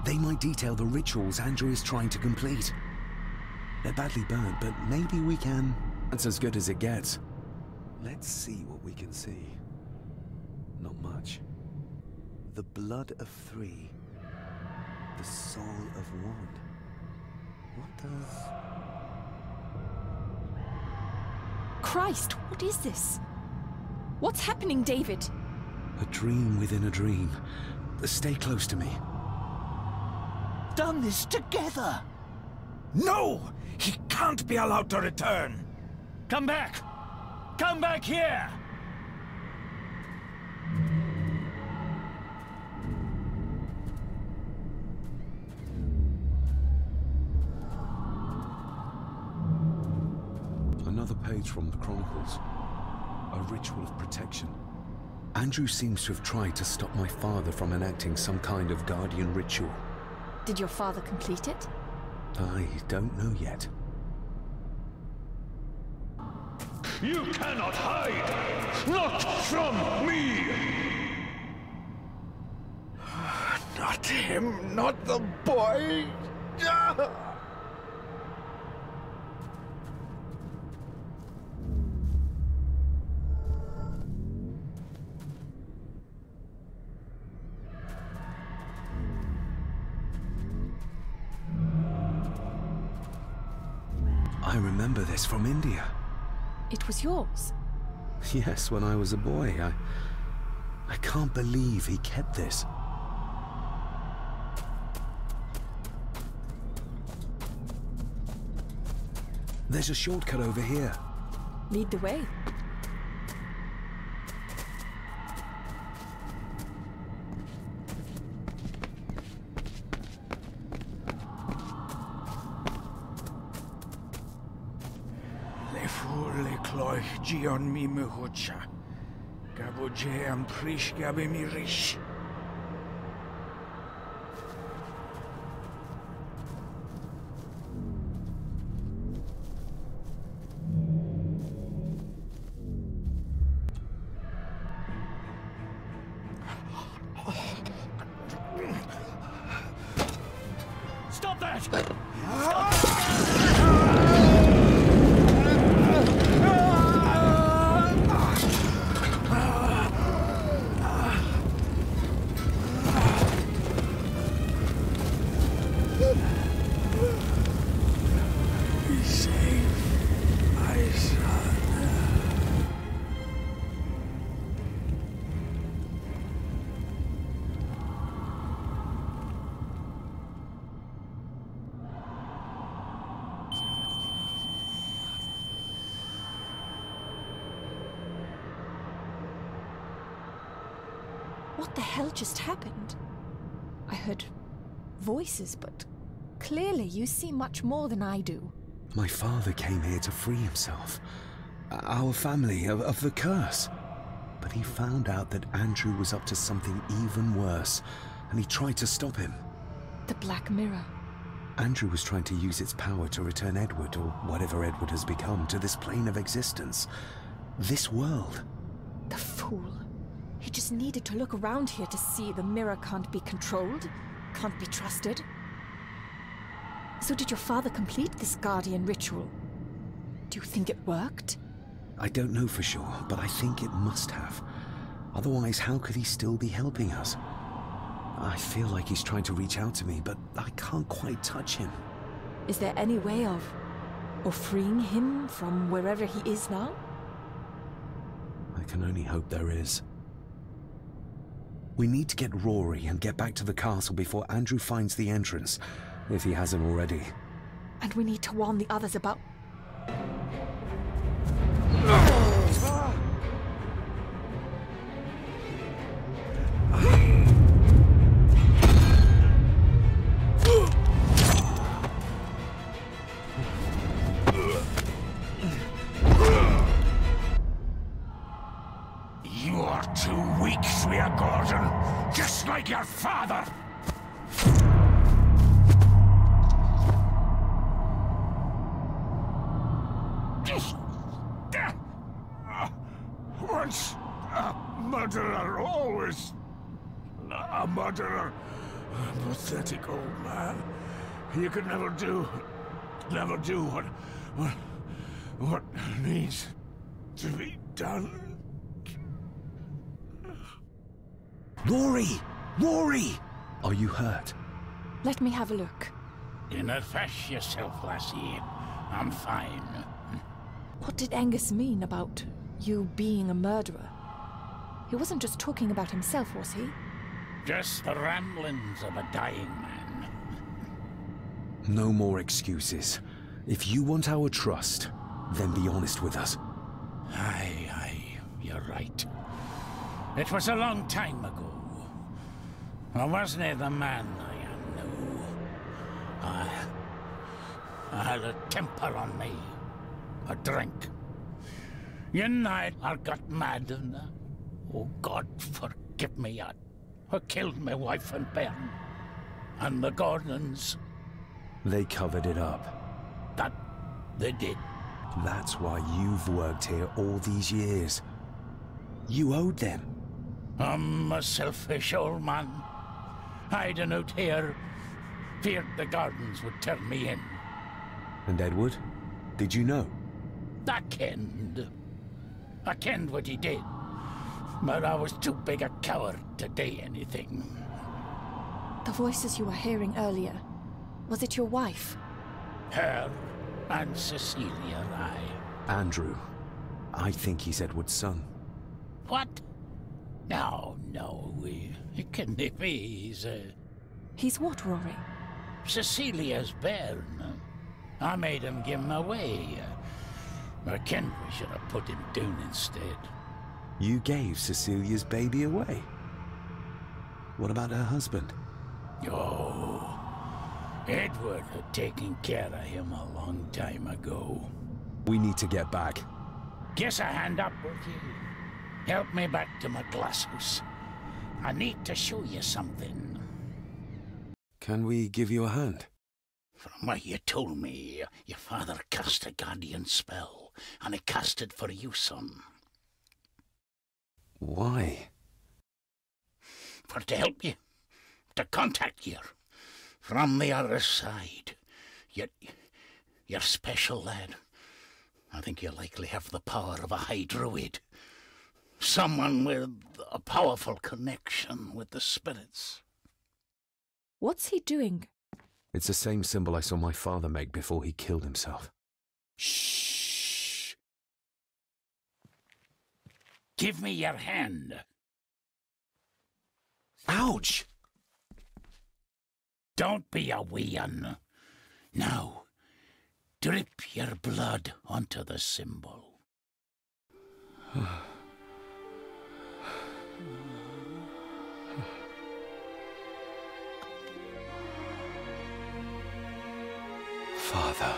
They might detail the rituals Andrew is trying to complete. They're badly burnt, but maybe we can... That's as good as it gets. Let's see what we can see. Not much. The blood of 3. The soul of 1. What does... Christ, what is this? What's happening, David? A dream within a dream. Stay close to me. Done this together! No! He can't be allowed to return! Come back! Come back here! Another page from the Chronicles. A ritual of protection. Andrew seems to have tried to stop my father from enacting some kind of guardian ritual. Did your father complete it? I don't know yet. You cannot hide! Not from me! Not him, not the boy! I remember this from India. It was yours? Yes, when I was a boy. I can't believe he kept this. There's a shortcut over here. Lead the way. Le fur le cloich gion mi mehucha. Gabo je am prish gabe mi rish. Stop that! Be safe, my son. What the hell just happened? I heard voices, but clearly you see much more than I do. My father came here to free himself. Our family of the curse. But he found out that Andrew was up to something even worse, and he tried to stop him. The Black Mirror. Andrew was trying to use its power to return Edward, or whatever Edward has become, to this plane of existence. This world. The fool. He just needed to look around here to see the mirror can't be controlled, can't be trusted. So did your father complete this guardian ritual? Do you think it worked? I don't know for sure, but I think it must have. Otherwise, how could he still be helping us? I feel like he's trying to reach out to me, but I can't quite touch him. Is there any way of freeing him from wherever he is now? I can only hope there is. We need to get Rory and get back to the castle before Andrew finds the entrance, if he hasn't already. And we need to warn the others about... You are too weak, Swear Gordon, just like your father. Once a murderer, always a murderer. A pathetic old man. You could never do what needs to be done. Rory! Rory! Are you hurt? Let me have a look. Dinna fash yourself, lassie. I'm fine. What did Angus mean about you being a murderer? He wasn't just talking about himself, was he? Just the ramblings of a dying man. No more excuses. If you want our trust, then be honest with us. Aye, you're right. It was a long time ago. I wasn't the man I am now. I had a temper on me. A drink. One night I got mad and, oh God forgive me, I killed my wife and bairn. And the Gordons. They covered it up. That they did. That's why you've worked here all these years. You owed them. I'm a selfish old man. Hiding out here, feared the Gordons would turn me in. And Edward? Did you know? I kenned what he did. But I was too big a coward to do anything. The voices you were hearing earlier, was it your wife? Her and Cecilia, aye. Andrew. I think he's Edward's son. What? No, it can't be. He's what, Rory? Cecilia's bairn. I made him give him away. McKinley should have put him down instead. You gave Cecilia's baby away? What about her husband? Oh, Edward had taken care of him a long time ago. We need to get back. Guess a hand up, will you? Help me back to my glasshouse. I need to show you something. Can we give you a hand? From what you told me, your father cast a guardian spell, and he cast it for you, son. Why? For to help you, to contact you from the other side. You're special, lad. I think you likely have the power of a high druid. Someone with a powerful connection with the spirits. What's he doing? It's the same symbol I saw my father make before he killed himself. Shh! Give me your hand. Ouch! Don't be a wee un. Now, drip your blood onto the symbol. Father.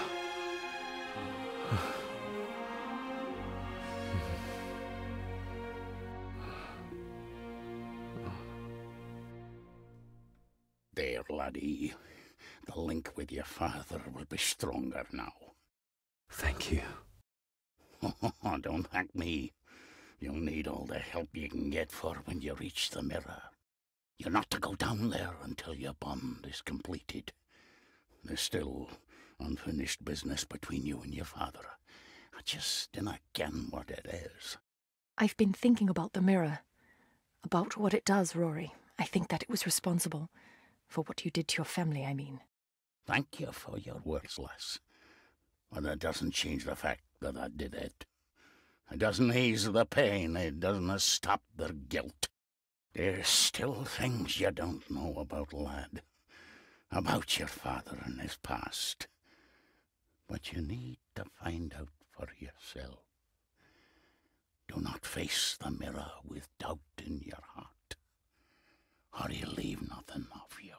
There, laddie. The link with your father will be stronger now. Thank you. Don't thank me. You'll need all the help you can get for when you reach the mirror. You're not to go down there until your bond is completed. There's still unfinished business between you and your father. I just dinna ken what it is. I've been thinking about the mirror. About what it does, Rory. I think that it was responsible. For what you did to your family, I mean. Thank you for your words, lass. But it doesn't change the fact that I did it. It doesn't ease the pain. It doesn't stop their guilt. There's still things you don't know about, lad. About your father and his past. But you need to find out for yourself. Do not face the mirror with doubt in your heart, or you'll leave nothing of you.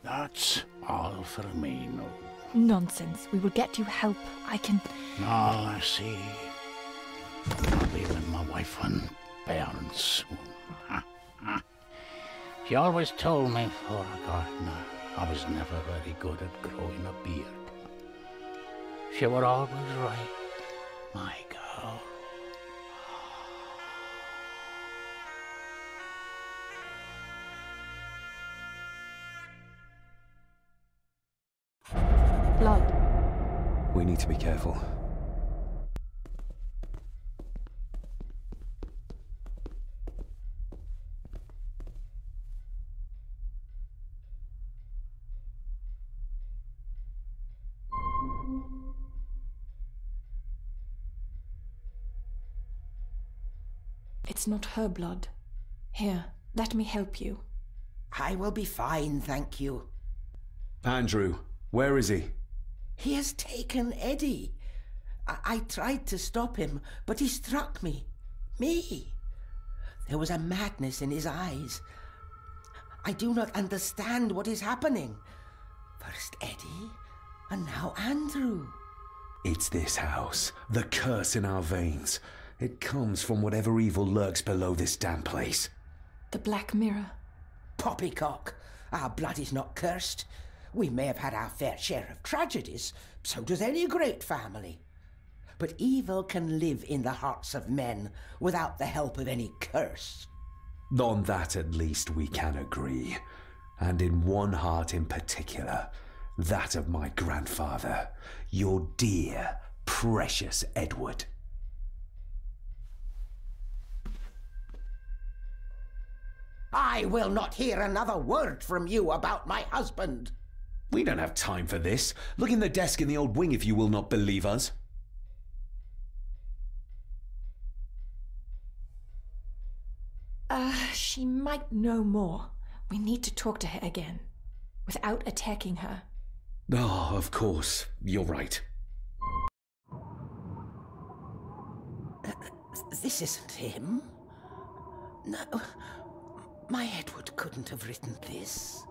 That's all for me, no. Nonsense. We will get you help. I can... No, I see. I'll be with my wife and parents soon. She always told me for a gardener I was never very good at growing a beard. She were always right, my girl. Blood. We need to be careful. It's not her blood. Here, let me help you. I will be fine, thank you. Andrew, where is he? He has taken Eddie. I tried to stop him, but he struck me. Me. There was a madness in his eyes. I do not understand what is happening. First Eddie, and now Andrew. It's this house. The curse in our veins. It comes from whatever evil lurks below this damn place. The Black Mirror. Poppycock. Our blood is not cursed. We may have had our fair share of tragedies. So does any great family. But evil can live in the hearts of men without the help of any curse. On that at least we can agree. And in one heart in particular. That of my grandfather. Your dear, precious Edward. I will not hear another word from you about my husband. We don't have time for this. Look in the desk in the old wing if you will not believe us. She might know more. We need to talk to her again, without attacking her. Oh, of course. You're right. This isn't him. No, my Edward couldn't have written this.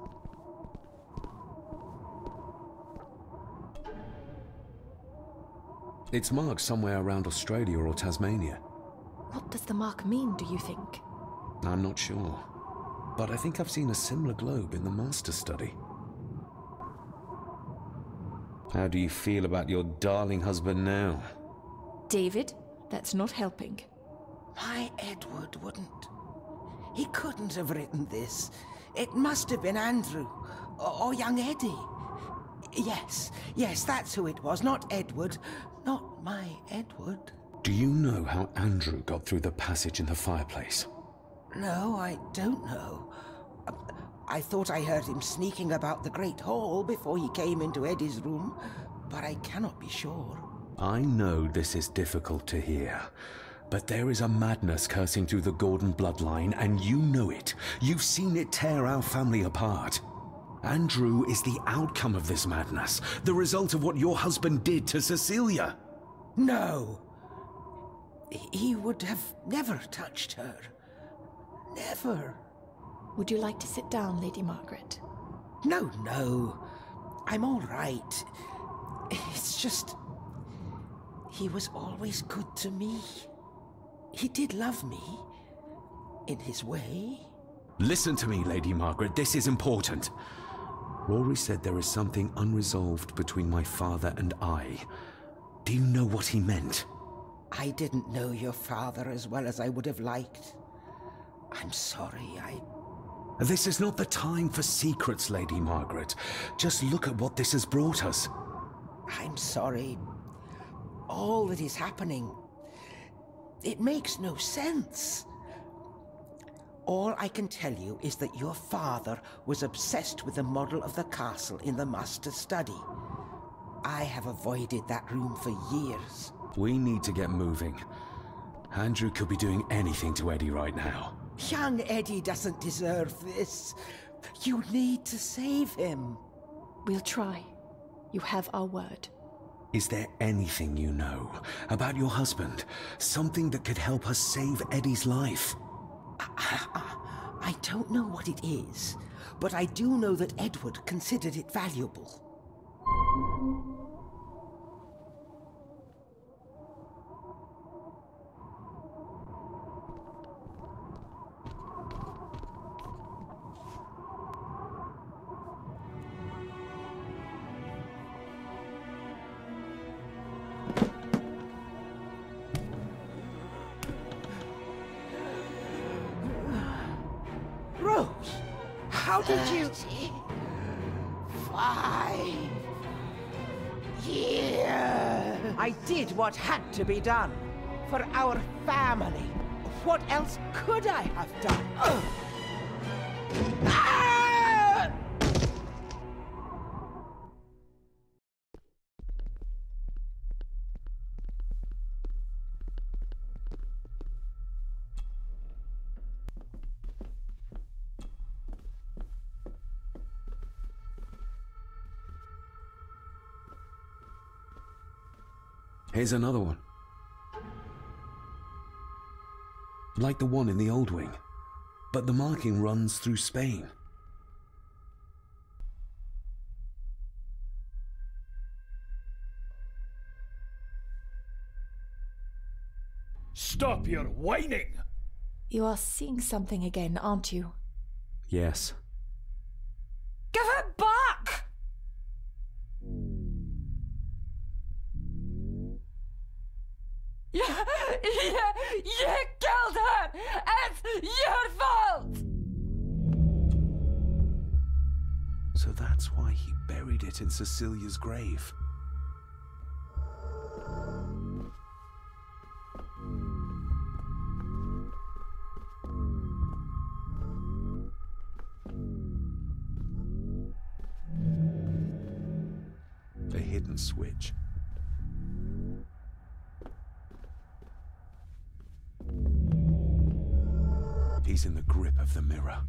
It's marked somewhere around Australia or Tasmania. What does the mark mean, do you think? I'm not sure, but I think I've seen a similar globe in the master study. How do you feel about your darling husband now? David, that's not helping. My Edward wouldn't. He couldn't have written this. It must have been Andrew, or young Eddie. Yes, that's who it was, not Edward. Not my Edward. Do you know how Andrew got through the passage in the fireplace? No, I don't know. I thought I heard him sneaking about the Great Hall before he came into Eddie's room, but I cannot be sure. I know this is difficult to hear, but there is a madness coursing through the Gordon bloodline, and you know it. You've seen it tear our family apart. Andrew is the outcome of this madness, the result of what your husband did to Cecilia. No. He would have never touched her. Never. Would you like to sit down, Lady Margaret? No. I'm all right. It's just... he was always good to me. He did love me. In his way. Listen to me, Lady Margaret. This is important. Rory said there is something unresolved between my father and I. Do you know what he meant? I didn't know your father as well as I would have liked. I'm sorry, This is not the time for secrets, Lady Margaret. Just look at what this has brought us. I'm sorry. All that is happening... it makes no sense. All I can tell you is that your father was obsessed with the model of the castle in the master study. I have avoided that room for years. We need to get moving. Andrew could be doing anything to Eddie right now. Young Eddie doesn't deserve this. You need to save him. We'll try. You have our word. Is there anything you know about your husband? Something that could help us save Eddie's life? I don't know what it is, but I do know that Edward considered it valuable. How did you... 5 years. I did what had to be done. For our family. What else could I have done? Ah! Here's another one. Like the one in the old wing, but the marking runs through Spain. Stop your whining! You are seeing something again, aren't you? Yes. Give it back! You killed her! It's your fault! So that's why he buried it in Cecilia's grave. A hidden switch. He's in the grip of the mirror.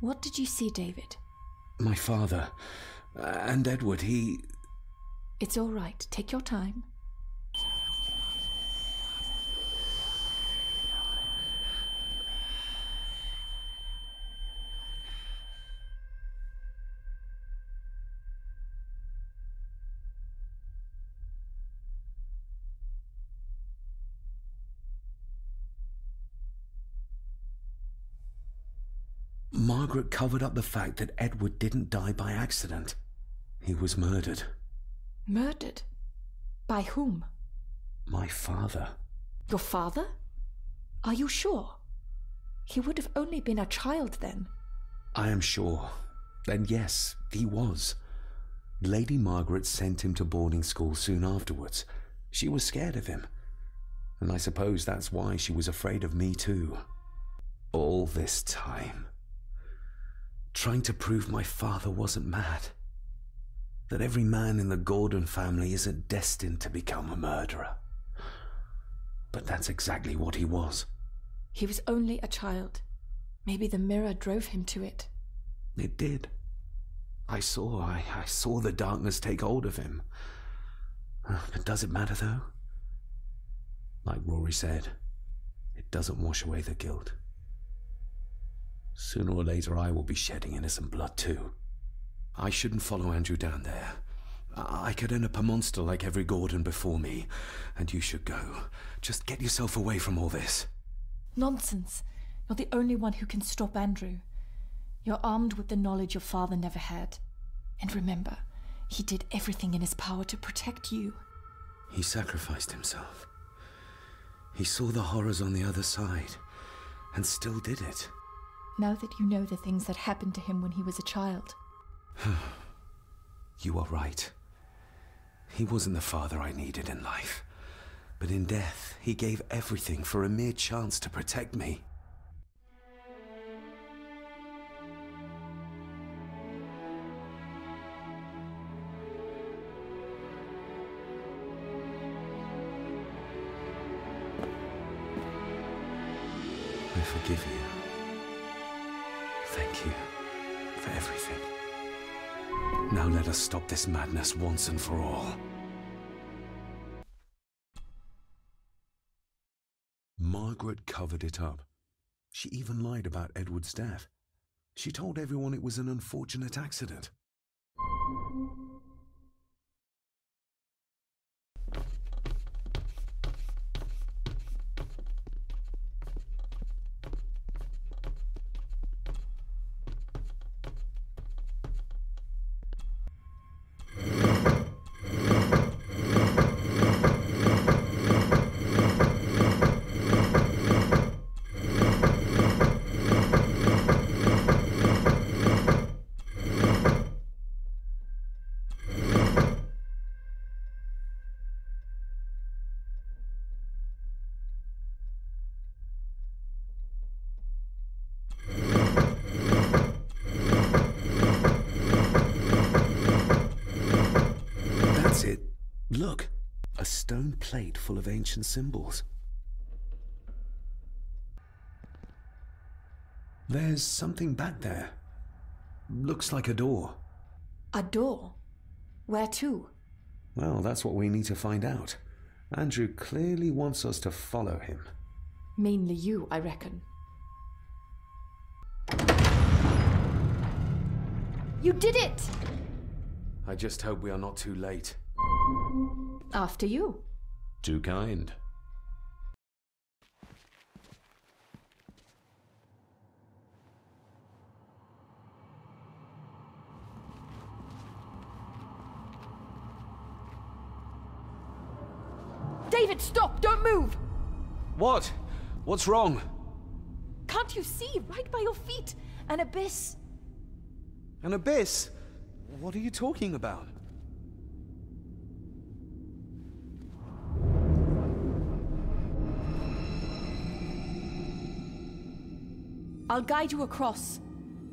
What did you see, David? My father and Edward, It's all right. Take your time. Margaret covered up the fact that Edward didn't die by accident. He was murdered. Murdered? By whom? My father. Your father? Are you sure? He would have only been a child then. I am sure. Then yes, he was. Lady Margaret sent him to boarding school soon afterwards. She was scared of him. And I suppose that's why she was afraid of me too. All this time. Trying to prove my father wasn't mad. That every man in the Gordon family isn't destined to become a murderer. But that's exactly what he was. He was only a child. Maybe the mirror drove him to it. It did. I saw the darkness take hold of him. But does it matter though? Like Rory said, it doesn't wash away the guilt. Sooner or later I will be shedding innocent blood too. I shouldn't follow Andrew down there. I could end up a monster like every Gordon before me, and you should go. Just get yourself away from all this. Nonsense. You're the only one who can stop Andrew. You're armed with the knowledge your father never had. And remember, he did everything in his power to protect you. He sacrificed himself. He saw the horrors on the other side, and still did it. Now that you know the things that happened to him when he was a child. You are right. He wasn't the father I needed in life. But in death, he gave everything for a mere chance to protect me. I forgive you. Thank you for everything. Now let us stop this madness once and for all. Margaret covered it up. She even lied about Edward's death. She told everyone it was an unfortunate accident. Look, a stone plate full of ancient symbols. There's something back there. Looks like a door. A door? Where to? Well, that's what we need to find out. Andrew clearly wants us to follow him. Mainly you, I reckon. You did it! I just hope we are not too late. After you. Too kind. David, stop! Don't move! What? What's wrong? Can't you see? Right by your feet. An abyss. An abyss? What are you talking about? I'll guide you across.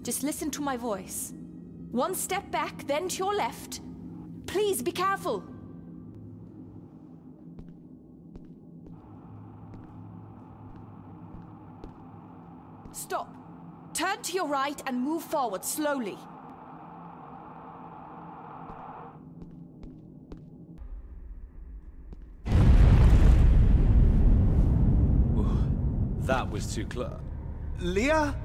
Just listen to my voice. One step back, then to your left. Please be careful. Stop. Turn to your right and move forward slowly. That was too close. Leah?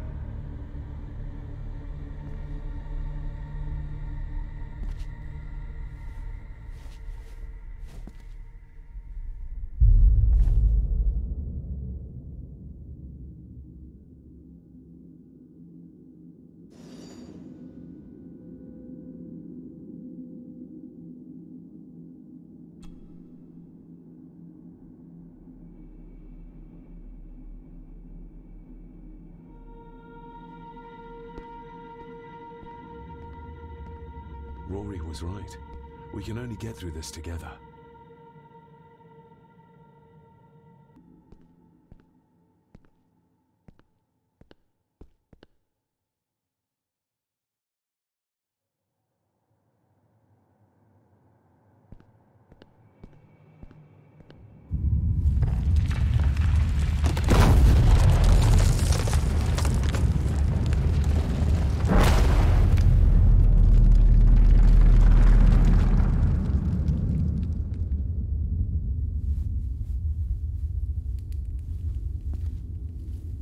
Rory was right. We can only get through this together.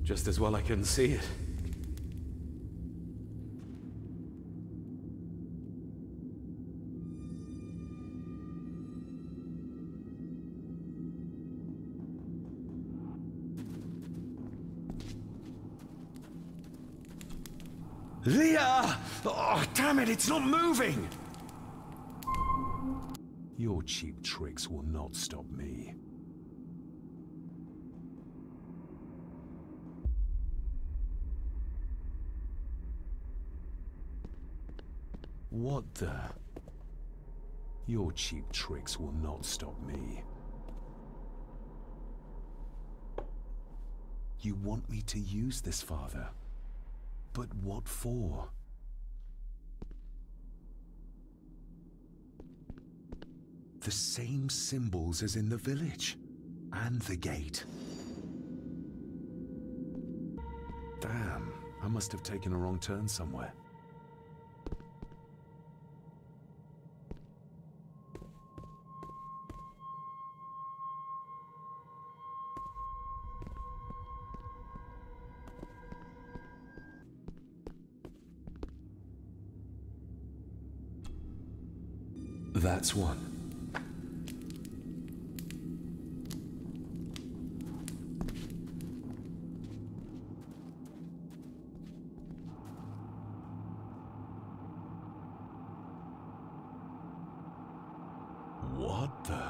Just as well I couldn't see it. Leah! Oh, damn it, it's not moving! Your cheap tricks will not stop me. What the? Your cheap tricks will not stop me. You want me to use this, Father? But what for? The same symbols as in the village. And the gate. Damn, I must have taken a wrong turn somewhere. That's one. What the?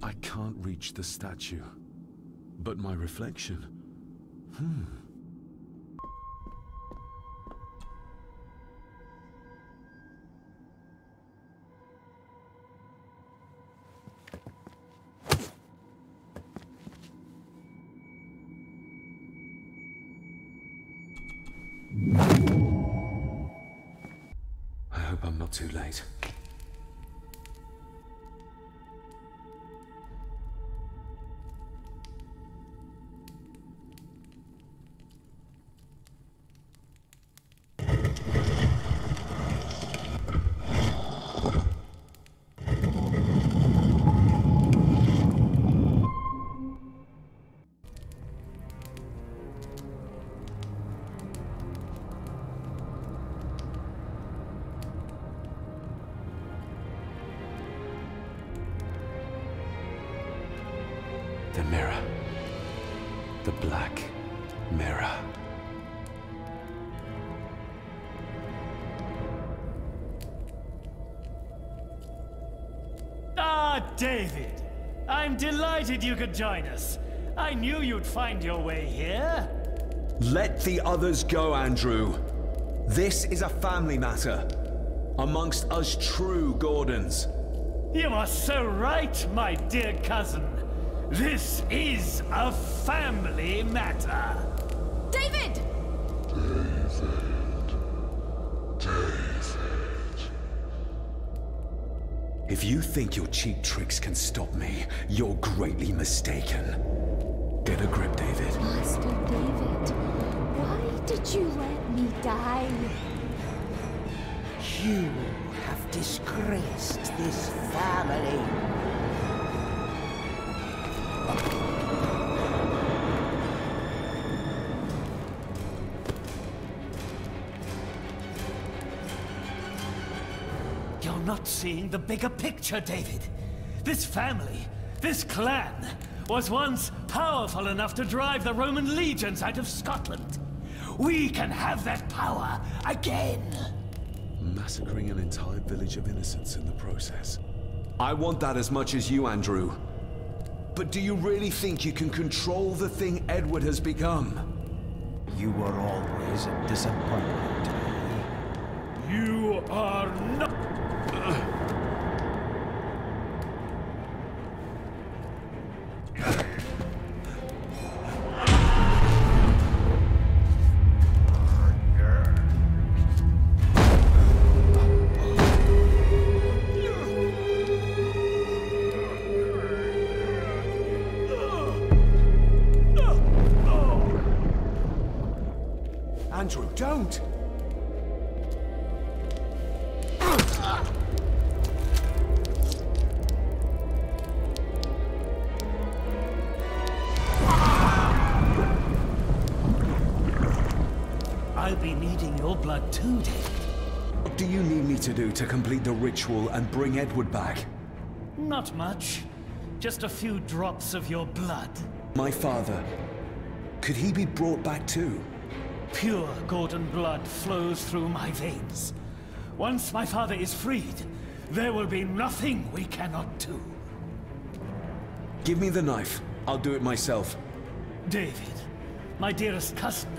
I can't reach the statue, but my reflection. I hope I'm not too late. The mirror. The black mirror. Ah, David! I'm delighted you could join us. I knew you'd find your way here. Let the others go, Andrew. This is a family matter. Amongst us true Gordons. You are so right, my dear cousin. This is a family matter. David! David. If you think your cheap tricks can stop me, you're greatly mistaken. Get a grip, David. Master David, why did you let me die? You have disgraced this family. You're not seeing the bigger picture, David. This family, this clan, was once powerful enough to drive the Roman legions out of Scotland. We can have that power again. Massacring an entire village of innocents in the process. I want that as much as you, Andrew. But do you really think you can control the thing Edward has become? You were always a disappointment to me. You are not... Andrew, don't! I'll be needing your blood too, David. What do you need me to do to complete the ritual and bring Edward back? Not much. Just a few drops of your blood. My father. Could he be brought back too? Pure Gordon blood flows through my veins. Once my father is freed, there will be nothing we cannot do. Give me the knife. I'll do it myself. David, my dearest cousin,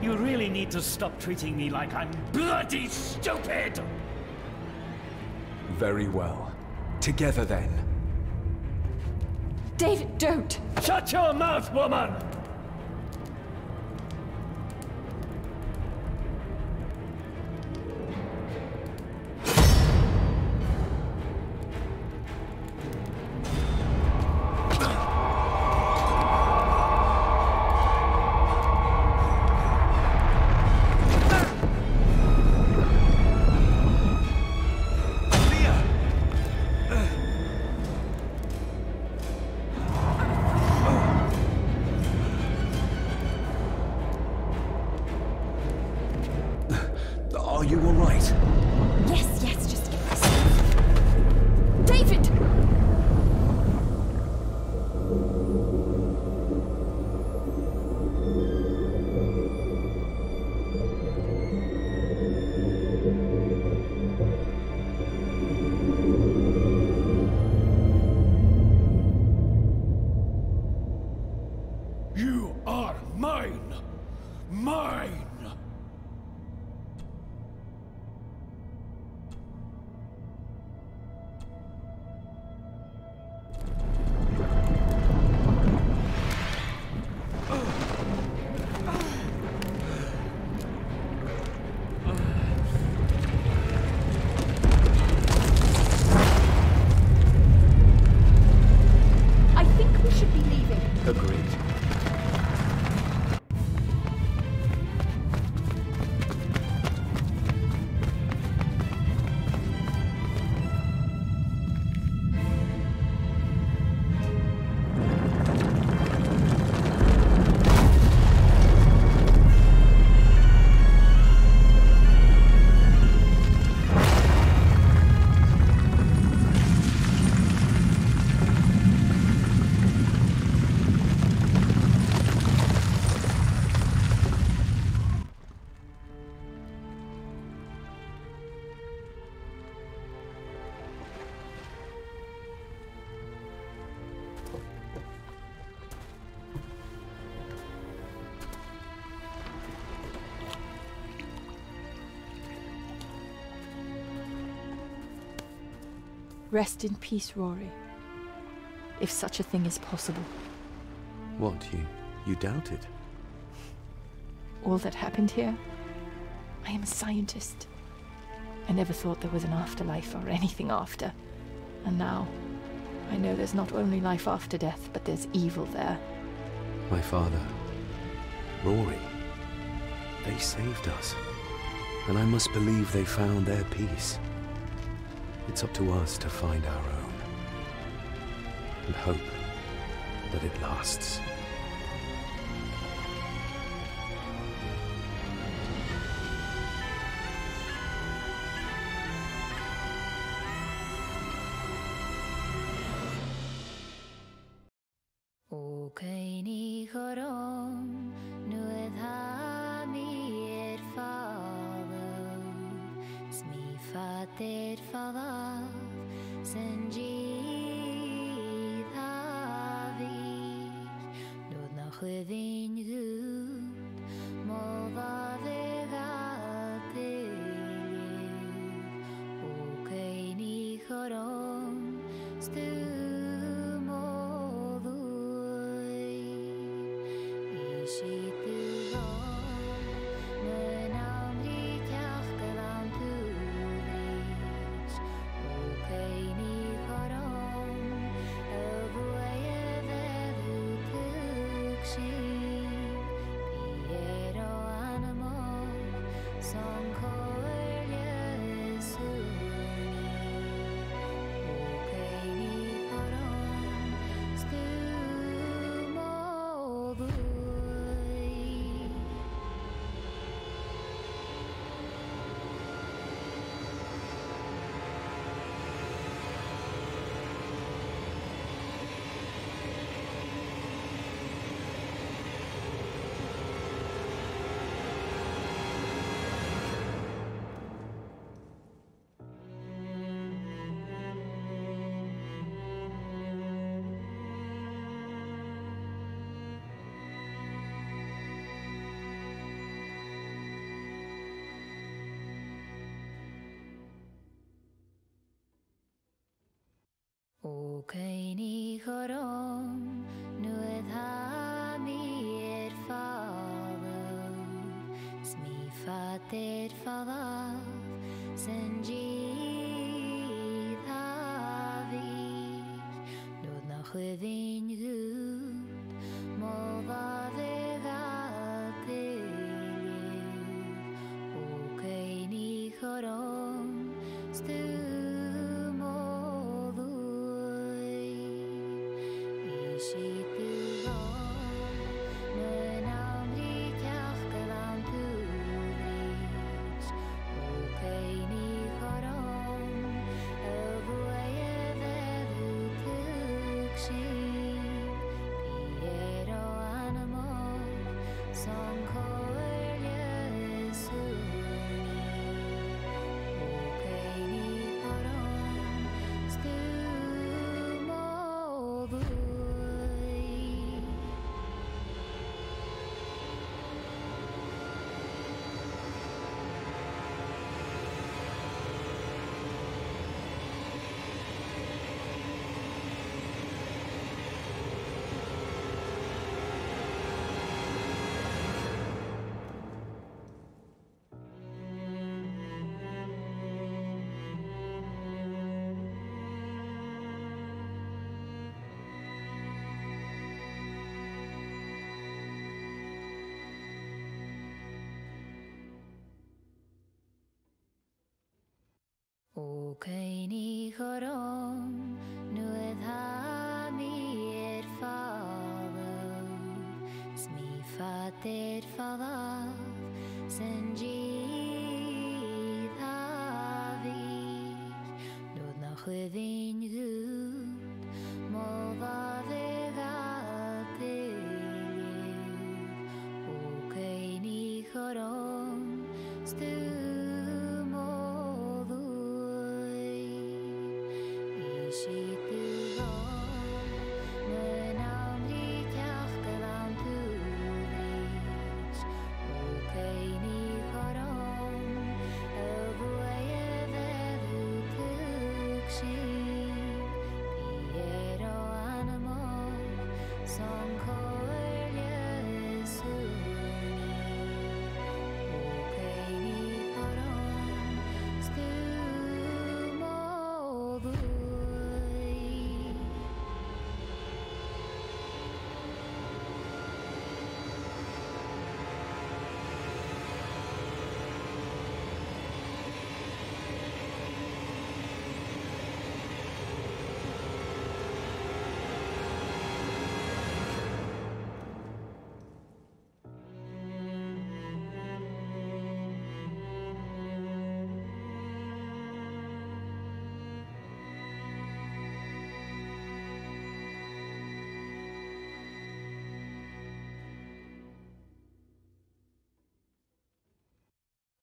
you really need to stop treating me like I'm bloody stupid! Very well. Together then. David, don't! Shut your mouth, woman! Are you all right? Yes, yes, just get this. David! You are mine! Mine! I think we should be leaving. Agreed. Rest in peace, Rory. If such a thing is possible. What, you doubt it? All that happened here? I am a scientist. I never thought there was an afterlife or anything after. And now, I know there's not only life after death, but there's evil there. My father, Rory, they saved us. And I must believe they found their peace. It's up to us to find our own. And hope that it lasts. fattigt fallaf sen Havi Lod na chwyddi'n gŵd Molfa O cain I choron Stwm o ddwy I si dylon Yn amriciach gyda'n tŵrich O cain I choron Y ddwy feddw tygsin Pier o animal Son coelio O cain I choron Nuedd ha mi fallaf Smi fattigt fallaf Sen Havi Nod na chwyddi'n gŵd Molfa O cain I choron Stwm o si dylon Yn amriciach gyda'n tŵrich O cain I choron Y ddwy feddw tygsin Pier o animal Son coelio O cain I choron Stwm o ddwy O cain I choron Nuedd ha mi fallaf Smi fattigt fallaf Sen Havi Nod na chwyddi'n